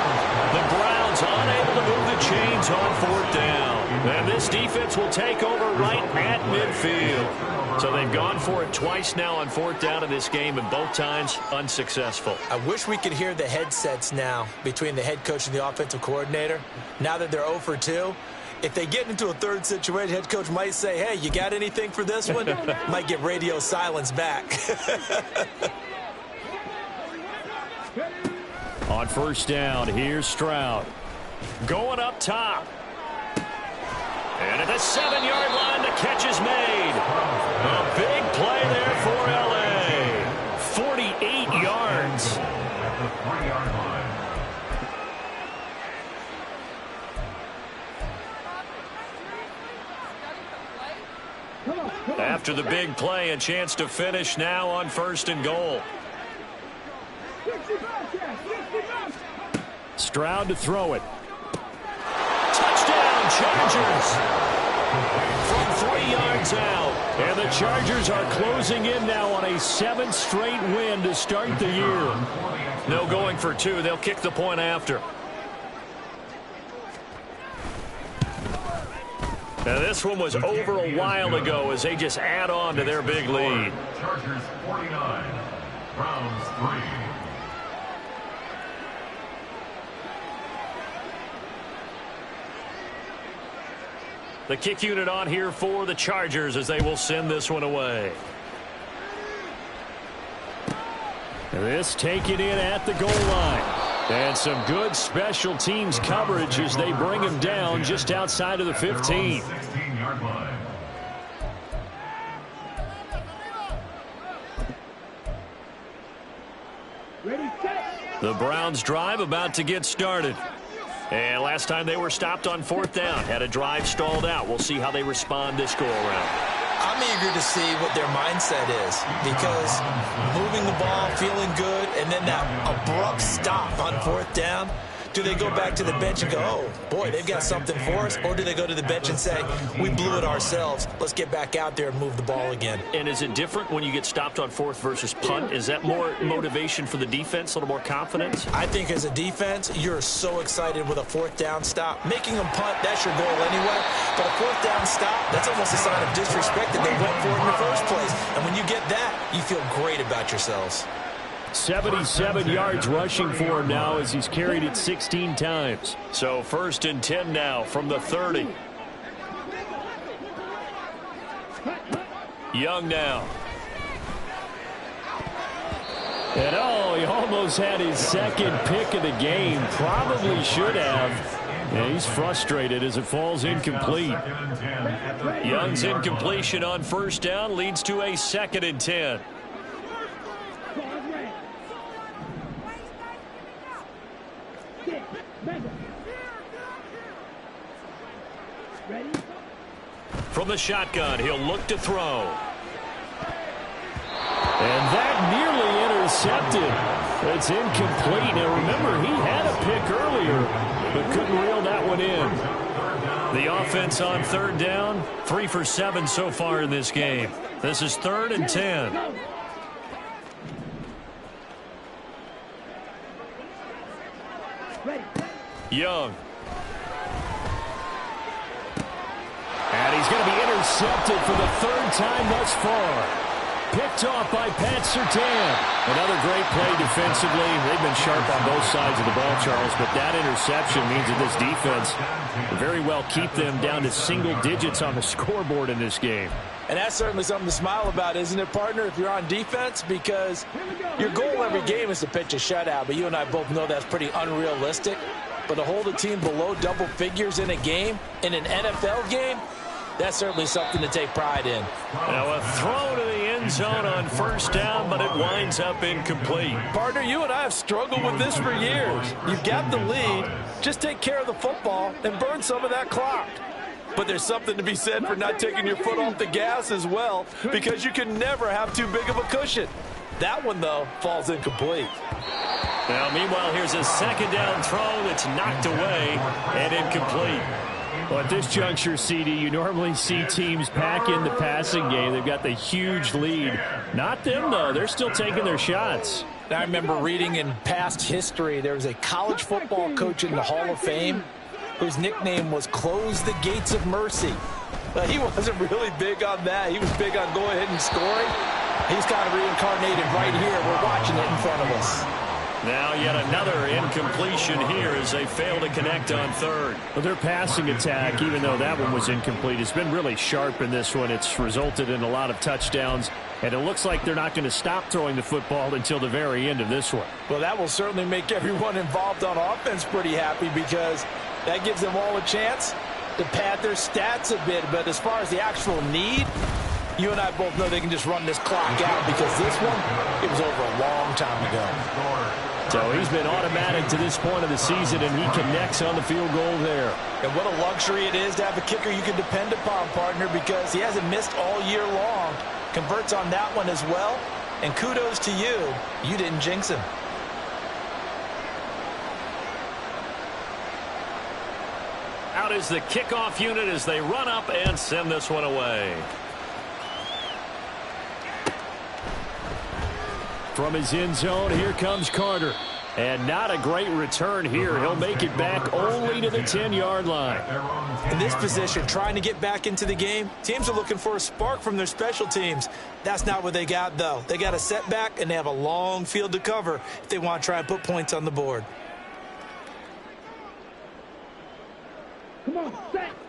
The Browns unable to move the chains on 4th down. And this defense will take over right at midfield. So they've gone for it twice now on 4th down in this game, and both times unsuccessful.
I wish we could hear the headsets now between the head coach and the offensive coordinator. Now that they're 0 for 2, if they get into a third situation, head coach might say, hey, you got anything for this one? Might get radio silence back.
On first down, here's Stroud. Going up top. And at the 7-yard line, the catch is made. A big play there for L.A. 48 yards.
At the 3-yard line.
After the big play, a chance to finish now on 1st and goal. Stroud to throw it. Touchdown, Chargers! From 3 yards out. And the Chargers are closing in now on a 7th straight win to start the year. No going for 2. They'll kick the point after. Now this one was over a while ago as they just add on to their big lead.
Chargers 49, Browns 3.
The kick unit on here for the Chargers as they will send this one away. This taken in at the goal line. And some good special teams coverage as they bring him down just outside of the 15.
16-yard line.
The Browns drive about to get started. And last time they were stopped on 4th down, had a drive stalled out. We'll see how they respond this go-around.
I'm eager to see what their mindset is, because moving the ball, feeling good, and then that abrupt stop on 4th down, do they go back to the bench and go, oh, boy, they've got something for us? Or do they go to the bench and say, we blew it ourselves. Let's get back out there and move the ball again.
And is it different when you get stopped on 4th versus punt? Is that more motivation for the defense, a little more confidence?
I think as a defense, you're so excited with a 4th down stop. Making them punt, that's your goal anyway. But a
fourth down stop, that's almost a sign of disrespect that they went for it in the first place. And when you get that, you feel great about yourselves.
77 yards rushing for him now as he's carried it 16 times. So 1st and 10 now from the 30. Young now. And he almost had his second pick of the game. Probably should have. And he's frustrated as it falls incomplete. Young's incompletion on 1st down leads to a 2nd and 10. From the shotgun, he'll look to throw. And that nearly intercepted. It's incomplete. Now remember, he had a pick earlier, but couldn't reel that one in. The offense on 3rd down, 3 for 7 so far in this game. This is 3rd and 10. Young. And he's going to be intercepted for the 3rd time thus far. Picked off by Pat Surtain. Another great play defensively. They've been sharp on both sides of the ball, Charles, but that interception means that this defense will very well keep them down to single digits on the scoreboard in this game.
And that's certainly something to smile about, isn't it, partner, if you're on defense? Because your goal every game is to pitch a shutout, but you and I both know that's pretty unrealistic. But to hold a team below double figures in a game, in an NFL game, that's certainly something to take pride in.
Now a throw to the end zone on 1st down, but it winds up incomplete.
Partner, you and I have struggled with this for years. You've got the lead. Just take care of the football and burn some of that clock. But there's something to be said for not taking your foot off the gas as well, because you can never have too big of a cushion. That one, though, falls incomplete.
Now, meanwhile, here's a 2nd down throw that's knocked away and incomplete. Well, at this juncture, CD, you normally see teams pack in the passing game. They've got the huge lead. Not them, though. They're still taking their shots.
I remember reading in past history, there was a college football coach in the Hall of Fame whose nickname was Close the Gates of Mercy.
But he wasn't really big on that. He was big on go ahead and scoring.
He's kind of reincarnated right here. We're watching it in front of us.
Now yet another incompletion here as they fail to connect on 3rd. Well, their passing attack, even though that one was incomplete, has been really sharp in this one. It's resulted in a lot of touchdowns, and it looks like they're not going to stop throwing the football until the very end of this one.
Well, that will certainly make everyone involved on offense pretty happy, because that gives them all a chance to pad their stats a bit. But as far as the actual need, you and I both know they can just run this clock out, because this one, it was over a long time ago.
So he's been automatic to this point of the season, and he connects on the field goal there.
And what a luxury it is to have a kicker you can depend upon, partner, because he hasn't missed all year long. Converts on that one as well. And kudos to you. You didn't jinx him.
Out is the kickoff unit as they run up and send this one away. From his end zone, here comes Carter. And not a great return here. He'll make it back only to the 10-yard line.
In this position, trying to get back into the game, teams are looking for a spark from their special teams. That's not what they got, though. They got a setback, and they have a long field to cover if they want to try and put points on the board.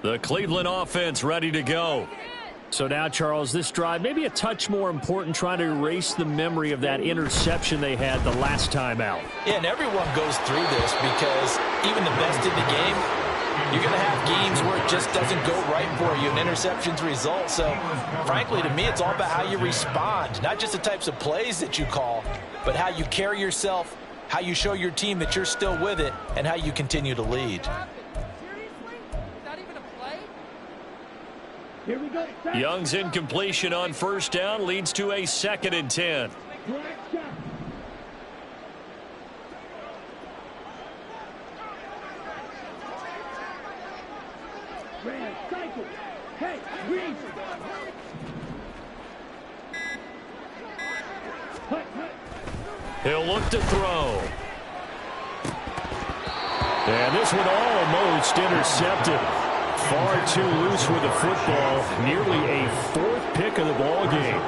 The Cleveland offense ready to go. So now, Charles, this drive maybe a touch more important, trying to erase the memory of that interception they had the last time out.
Yeah, and everyone goes through this, because even the best in the game, you're going to have games where it just doesn't go right for you, and interceptions result. So, frankly, to me, it's all about how you respond, not just the types of plays that you call, but how you carry yourself, how you show your team that you're still with it, and how you continue to lead.
Here we go.
Young's incompletion on 1st down leads to a 2nd and 10.
Hey, read.
He'll look to throw. And this one almost intercepted. Far too loose with the football. Nearly a fourth pick of the ball game.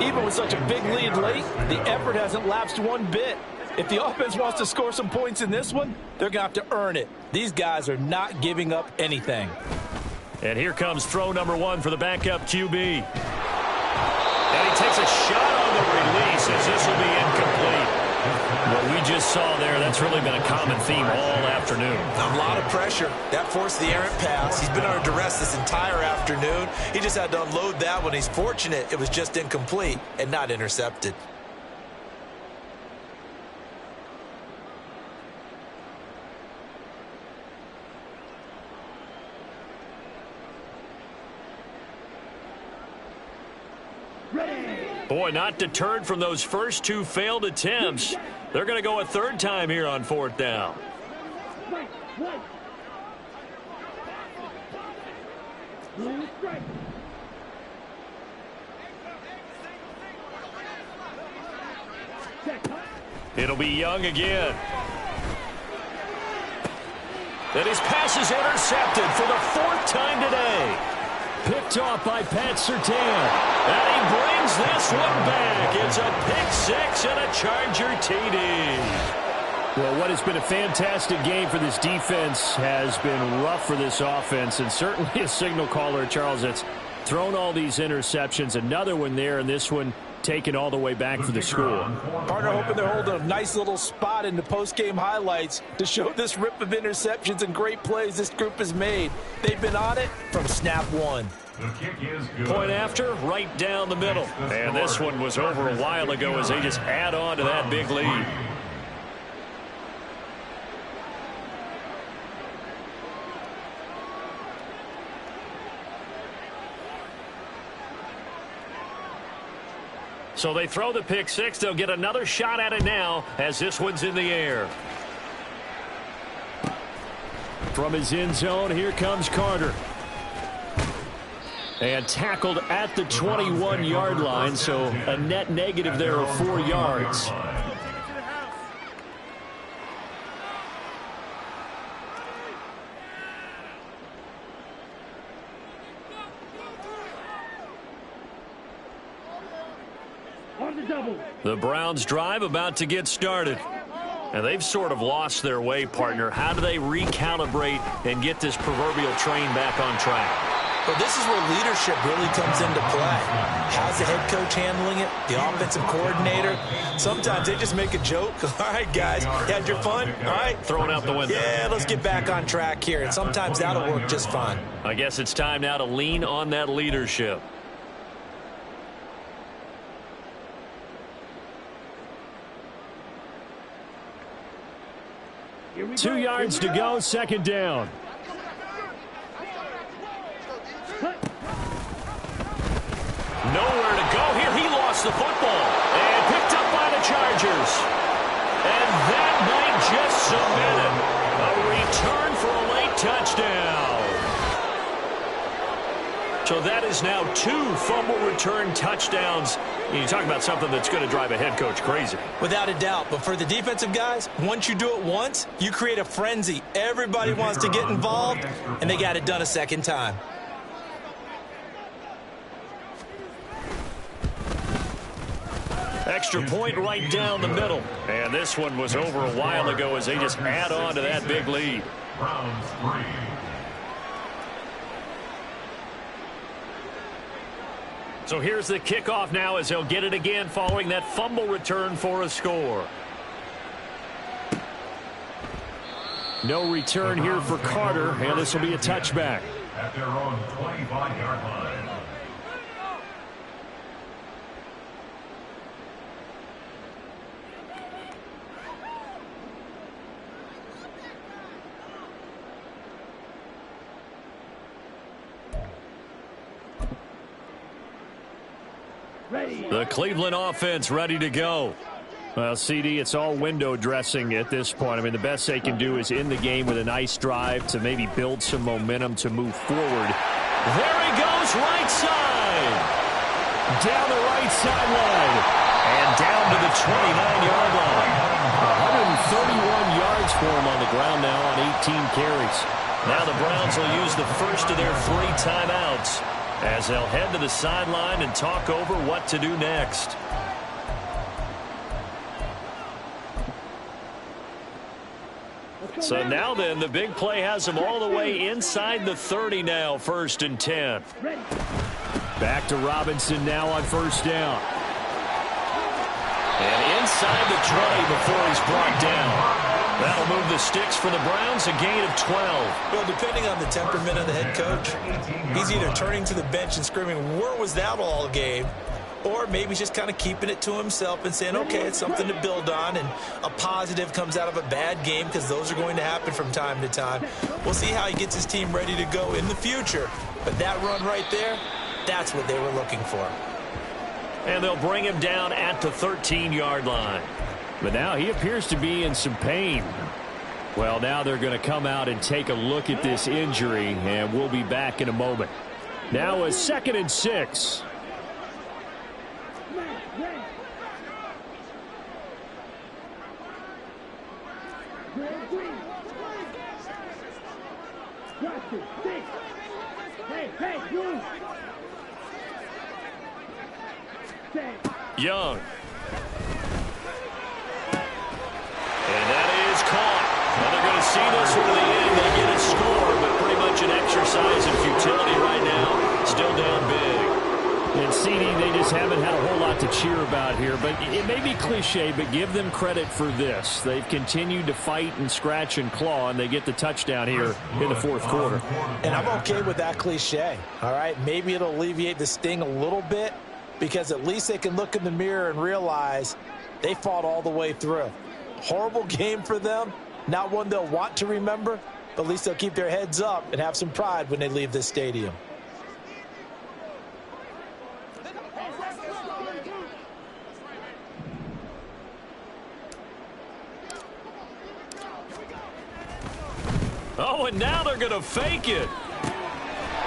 Even with such a big lead late, the effort hasn't lapsed one bit. If the offense wants to score some points in this one, they're going to have to earn it. These guys are not giving up anything.
And here comes throw number one for the backup QB. And he takes a shot on the release as this will be incomplete. What we just saw there, that's really been a common theme all afternoon.
A lot of pressure. That forced the errant pass. He's been under duress this entire afternoon. He just had to unload that one. He's fortunate it was just incomplete and not intercepted.
Boy, not deterred from those first two failed attempts. They're going to go a third time here on fourth down. It'll be Young again. And his pass is intercepted for the fourth time today. Picked off by Pat Surtain. And he brings this one back. It's a pick six and a Charger TD. Well, what has been a fantastic game for this defense has been rough for this offense. And certainly a signal caller, Charles, that's thrown all these interceptions. Another one there, and this one taken all the way back for the score.
Partner hoping they're holding a nice little spot in the post-game highlights to show this rip of interceptions and great plays this group has made. They've been on it from snap one.
The kick is good.
Point after, right down the middle. And this one was over a while ago as they just add on to that big lead. So they throw the pick six. They'll get another shot at it now as this one's in the air. From his end zone, here comes Carter. And tackled at the 21-yard line, so a net negative there of 4 yards. The Browns drive about to get started. And they've sort of lost their way, partner. How do they recalibrate and get this proverbial train back on track?
Well, this is where leadership really comes into play. How's the head coach handling it? The offensive coordinator? Sometimes they just make a joke. All right, guys, you had your fun? All right.
Throw it out the window.
Yeah, let's get back on track here. And sometimes that'll work just fine.
I guess it's time now to lean on that leadership. Two yards to go, second down. Nowhere to go here. He lost the football and picked up by the Chargers. And that might just cement it. A return for a late touchdown. So that is now 2 fumble return touchdowns. You talk about something that's going to drive a head coach crazy.
Without a doubt. But for the defensive guys, once you do it once, you create a frenzy. Everybody wants to get involved, and they got it done a second time.
Extra point right down the middle. And this one was over a while ago as they just add on to that big lead.
Browns 3.
So here's the kickoff now as they'll get it again following that fumble return for a score. No return here for Carter, and this will be a touchback.
At their own 25-yard line.
The Cleveland offense ready to go. Well, CD, it's all window dressing at this point. I mean, the best they can do is end the game with a nice drive to maybe build some momentum to move forward. There he goes, right side. Down the right sideline. And down to the 29-yard line. 131 yards yards for him on the ground now on 18 carries.
Now the Browns will use the first of their 3 timeouts as they'll head to the sideline and talk over what to do next.
So now then, the big play has them all the way inside the 30 now, 1st and 10. Back to Robinson now on 1st down.
And inside the 20 before he's brought down. That'll move the sticks for the Browns, a gain of 12.
Well, depending on the temperament of the head coach, he's either turning to the bench and screaming, where was that all game? Or maybe just kind of keeping it to himself and saying, okay, it's something to build on, and a positive comes out of a bad game, because those are going to happen from time to time. We'll see how he gets his team ready to go in the future. But that run right there, that's what they were looking for.
And they'll bring him down at the 13-yard line. But now he appears to be in some pain. Well, now they're going to come out and take a look at this injury, and we'll be back in a moment. Now a 2nd and 6. Young.
And that is caught. Well, they're going to see this one to the end. They get a score, but pretty much an exercise in futility right now. Still down big.
And CD, they just haven't had a whole lot to cheer about here. But it may be cliche, but give them credit for this. They've continued to fight and scratch and claw, and they get the touchdown here in the 4th quarter.
And I'm okay with that cliche. All right, maybe it'll alleviate the sting a little bit, because at least they can look in the mirror and realize they fought all the way through. Horrible game for them, not one they'll want to remember, but at least they'll keep their heads up and have some pride when they leave this stadium.
Oh, and now they're going to fake it.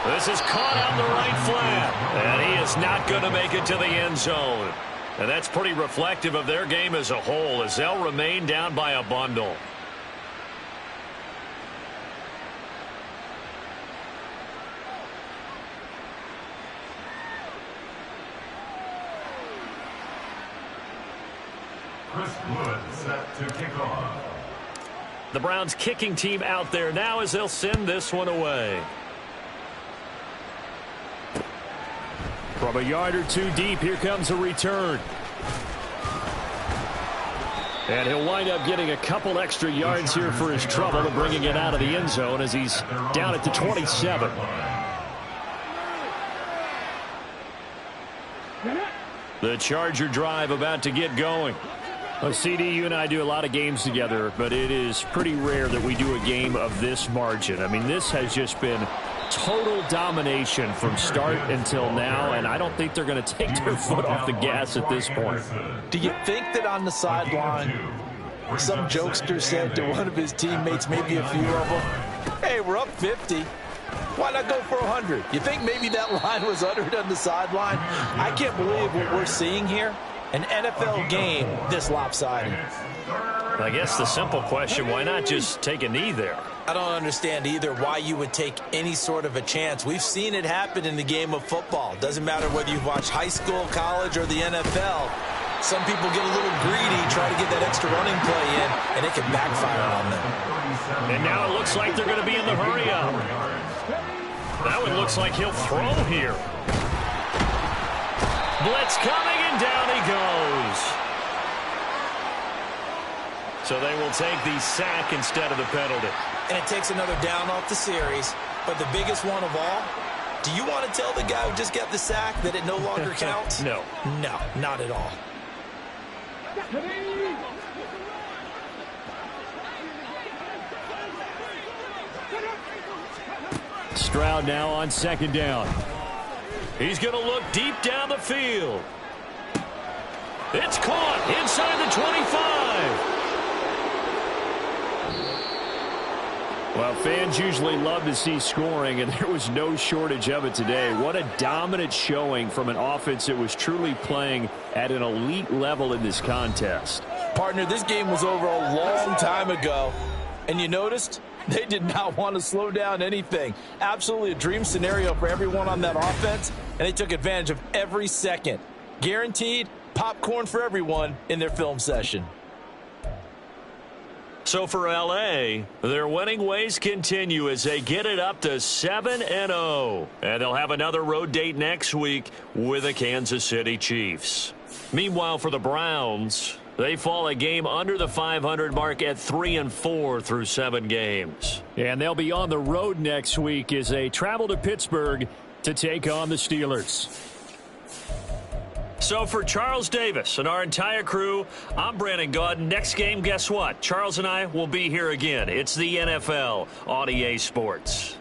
This is caught out in the right flat.
And he is not going to make it to the end zone. And that's pretty reflective of their game as a whole, as they'll remain down by a bundle.
Chris Wood set to kick off.
The Browns kicking team out there now as they'll send this one away. From a yard or two deep, here comes a return. And he'll wind up getting a couple extra yards here for his trouble and bringing it out of the end zone as he's down at the 27. The Charger drive about to get going. Well, CD, you and I do a lot of games together, but it is pretty rare that we do a game of this margin. I mean, this has just been total domination from start until now, and I don't think they're going to take their foot off the gas at this point.
Do you think that on the sideline, some jokester said to one of his teammates, maybe a few of them, hey, we're up 50. Why not go for 100? You think maybe that line was uttered on the sideline? I can't believe what we're seeing here. An NFL game this lopsided.
I guess the simple question, why not just take a knee there?
I don't understand either why you would take any sort of a chance. We've seen it happen in the game of football. Doesn't matter whether you've watched high school, college, or the NFL. Some people get a little greedy, try to get that extra running play in, and it can backfire on them.
And now it looks like they're going to be in the hurry-up. That one looks like he'll throw here. Blitz coming, and down he goes. So they will take the sack instead of the penalty.
And it takes another down off the series. But the biggest one of all, do you want to tell the guy who just got the sack that it no longer counts?
No.
No, not at all.
Stroud now on 2nd down. He's going to look deep down the field. It's caught inside the 25. Well, fans usually love to see scoring, and there was no shortage of it today. What a dominant showing from an offense that was truly playing at an elite level in this contest.
Partner, this game was over a long time ago, and you noticed they did not want to slow down anything. Absolutely a dream scenario for everyone on that offense, and they took advantage of every second. Guaranteed popcorn for everyone in their film session.
So for L.A., their winning ways continue as they get it up to 7-0. And they'll have another road date next week with the Kansas City Chiefs. Meanwhile, for the Browns, they fall a game under the 500 mark at 3-4 through 7 games.
And they'll be on the road next week as they travel to Pittsburgh to take on the Steelers.
So for Charles Davis and our entire crew, I'm Brandon Gaudin. Next game, guess what? Charles and I will be here again. It's the NFL on EA Sports.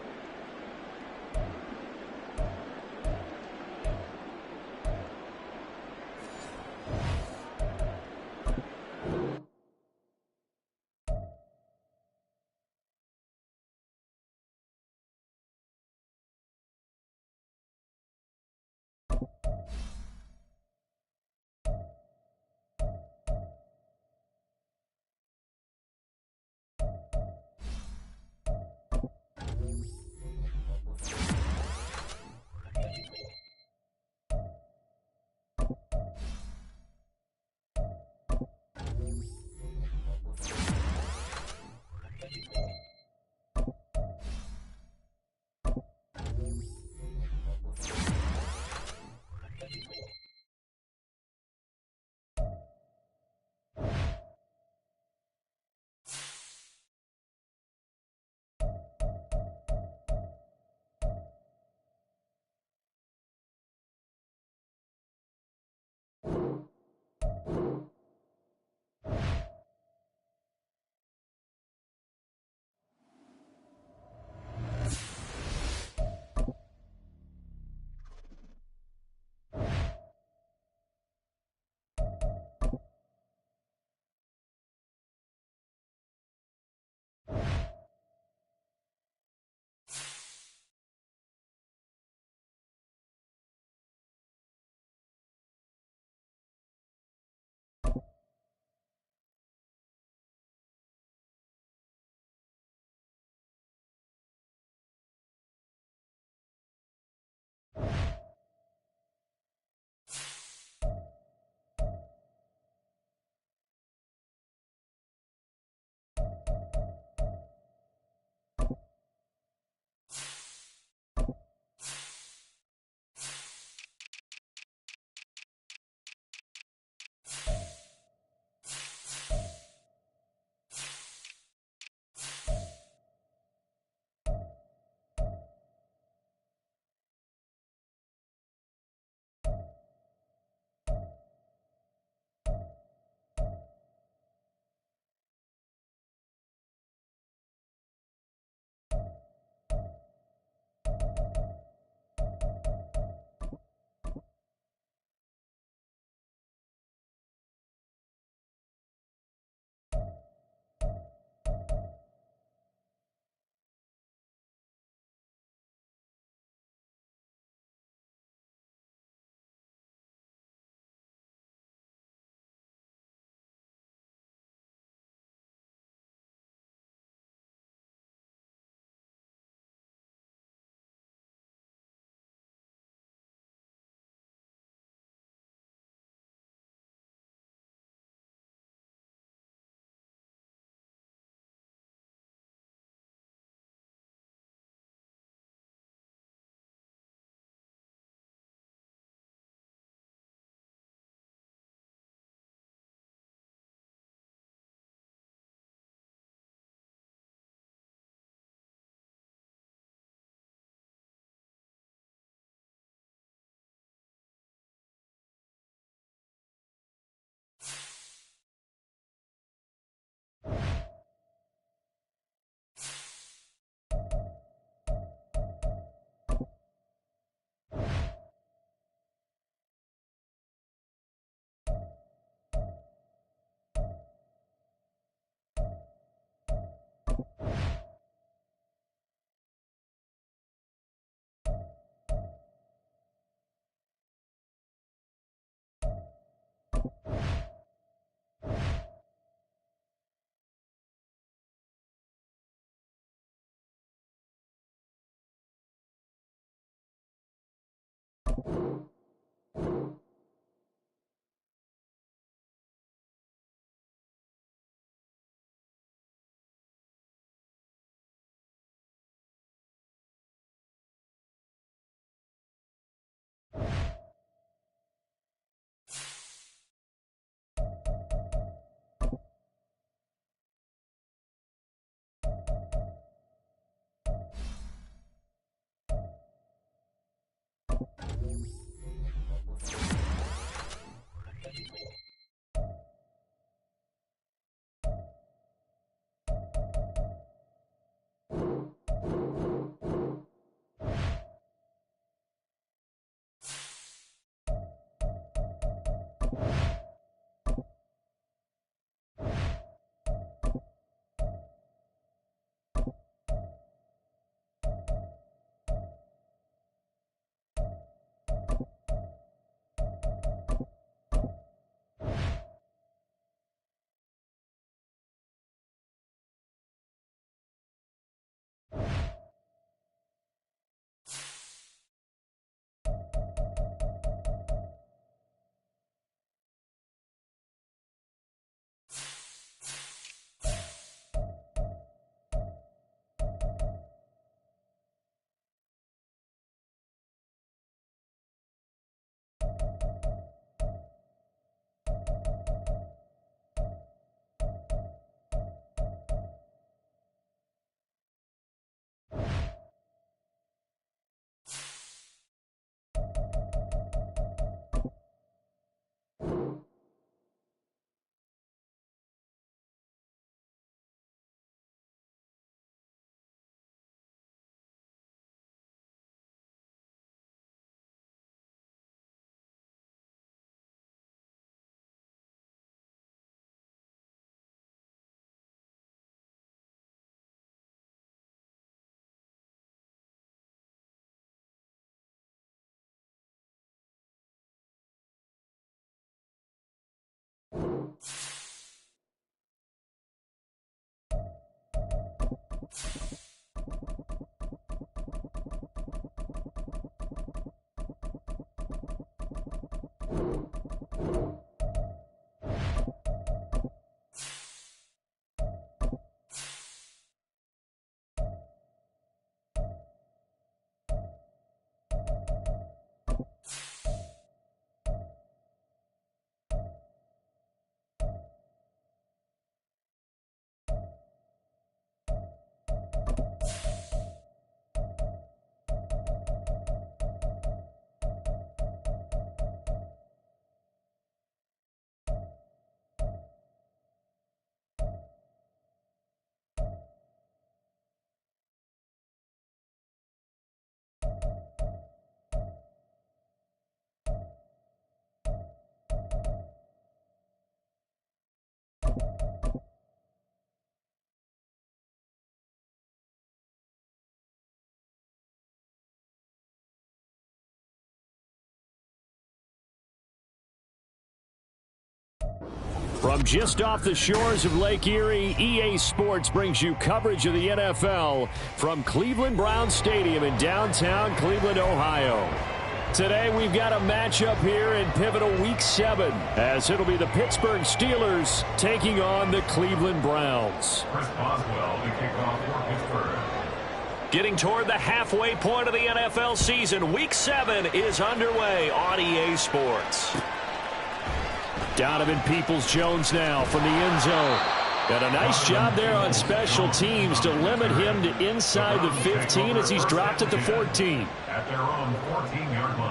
From just off the shores of Lake Erie, EA Sports brings you coverage of the NFL from Cleveland Browns Stadium in downtown Cleveland, Ohio. Today we've got a matchup here in pivotal Week 7, as it'll be the Pittsburgh Steelers taking on the Cleveland Browns.
Chris Boswell to kick off for Pittsburgh.
Getting toward the halfway point of the NFL season, Week 7 is underway on EA Sports.
Donovan Peoples-Jones now from the end zone. Got a nice job there on special teams to limit him to inside the 15 as he's dropped at the 14.
At their own 14-yard line.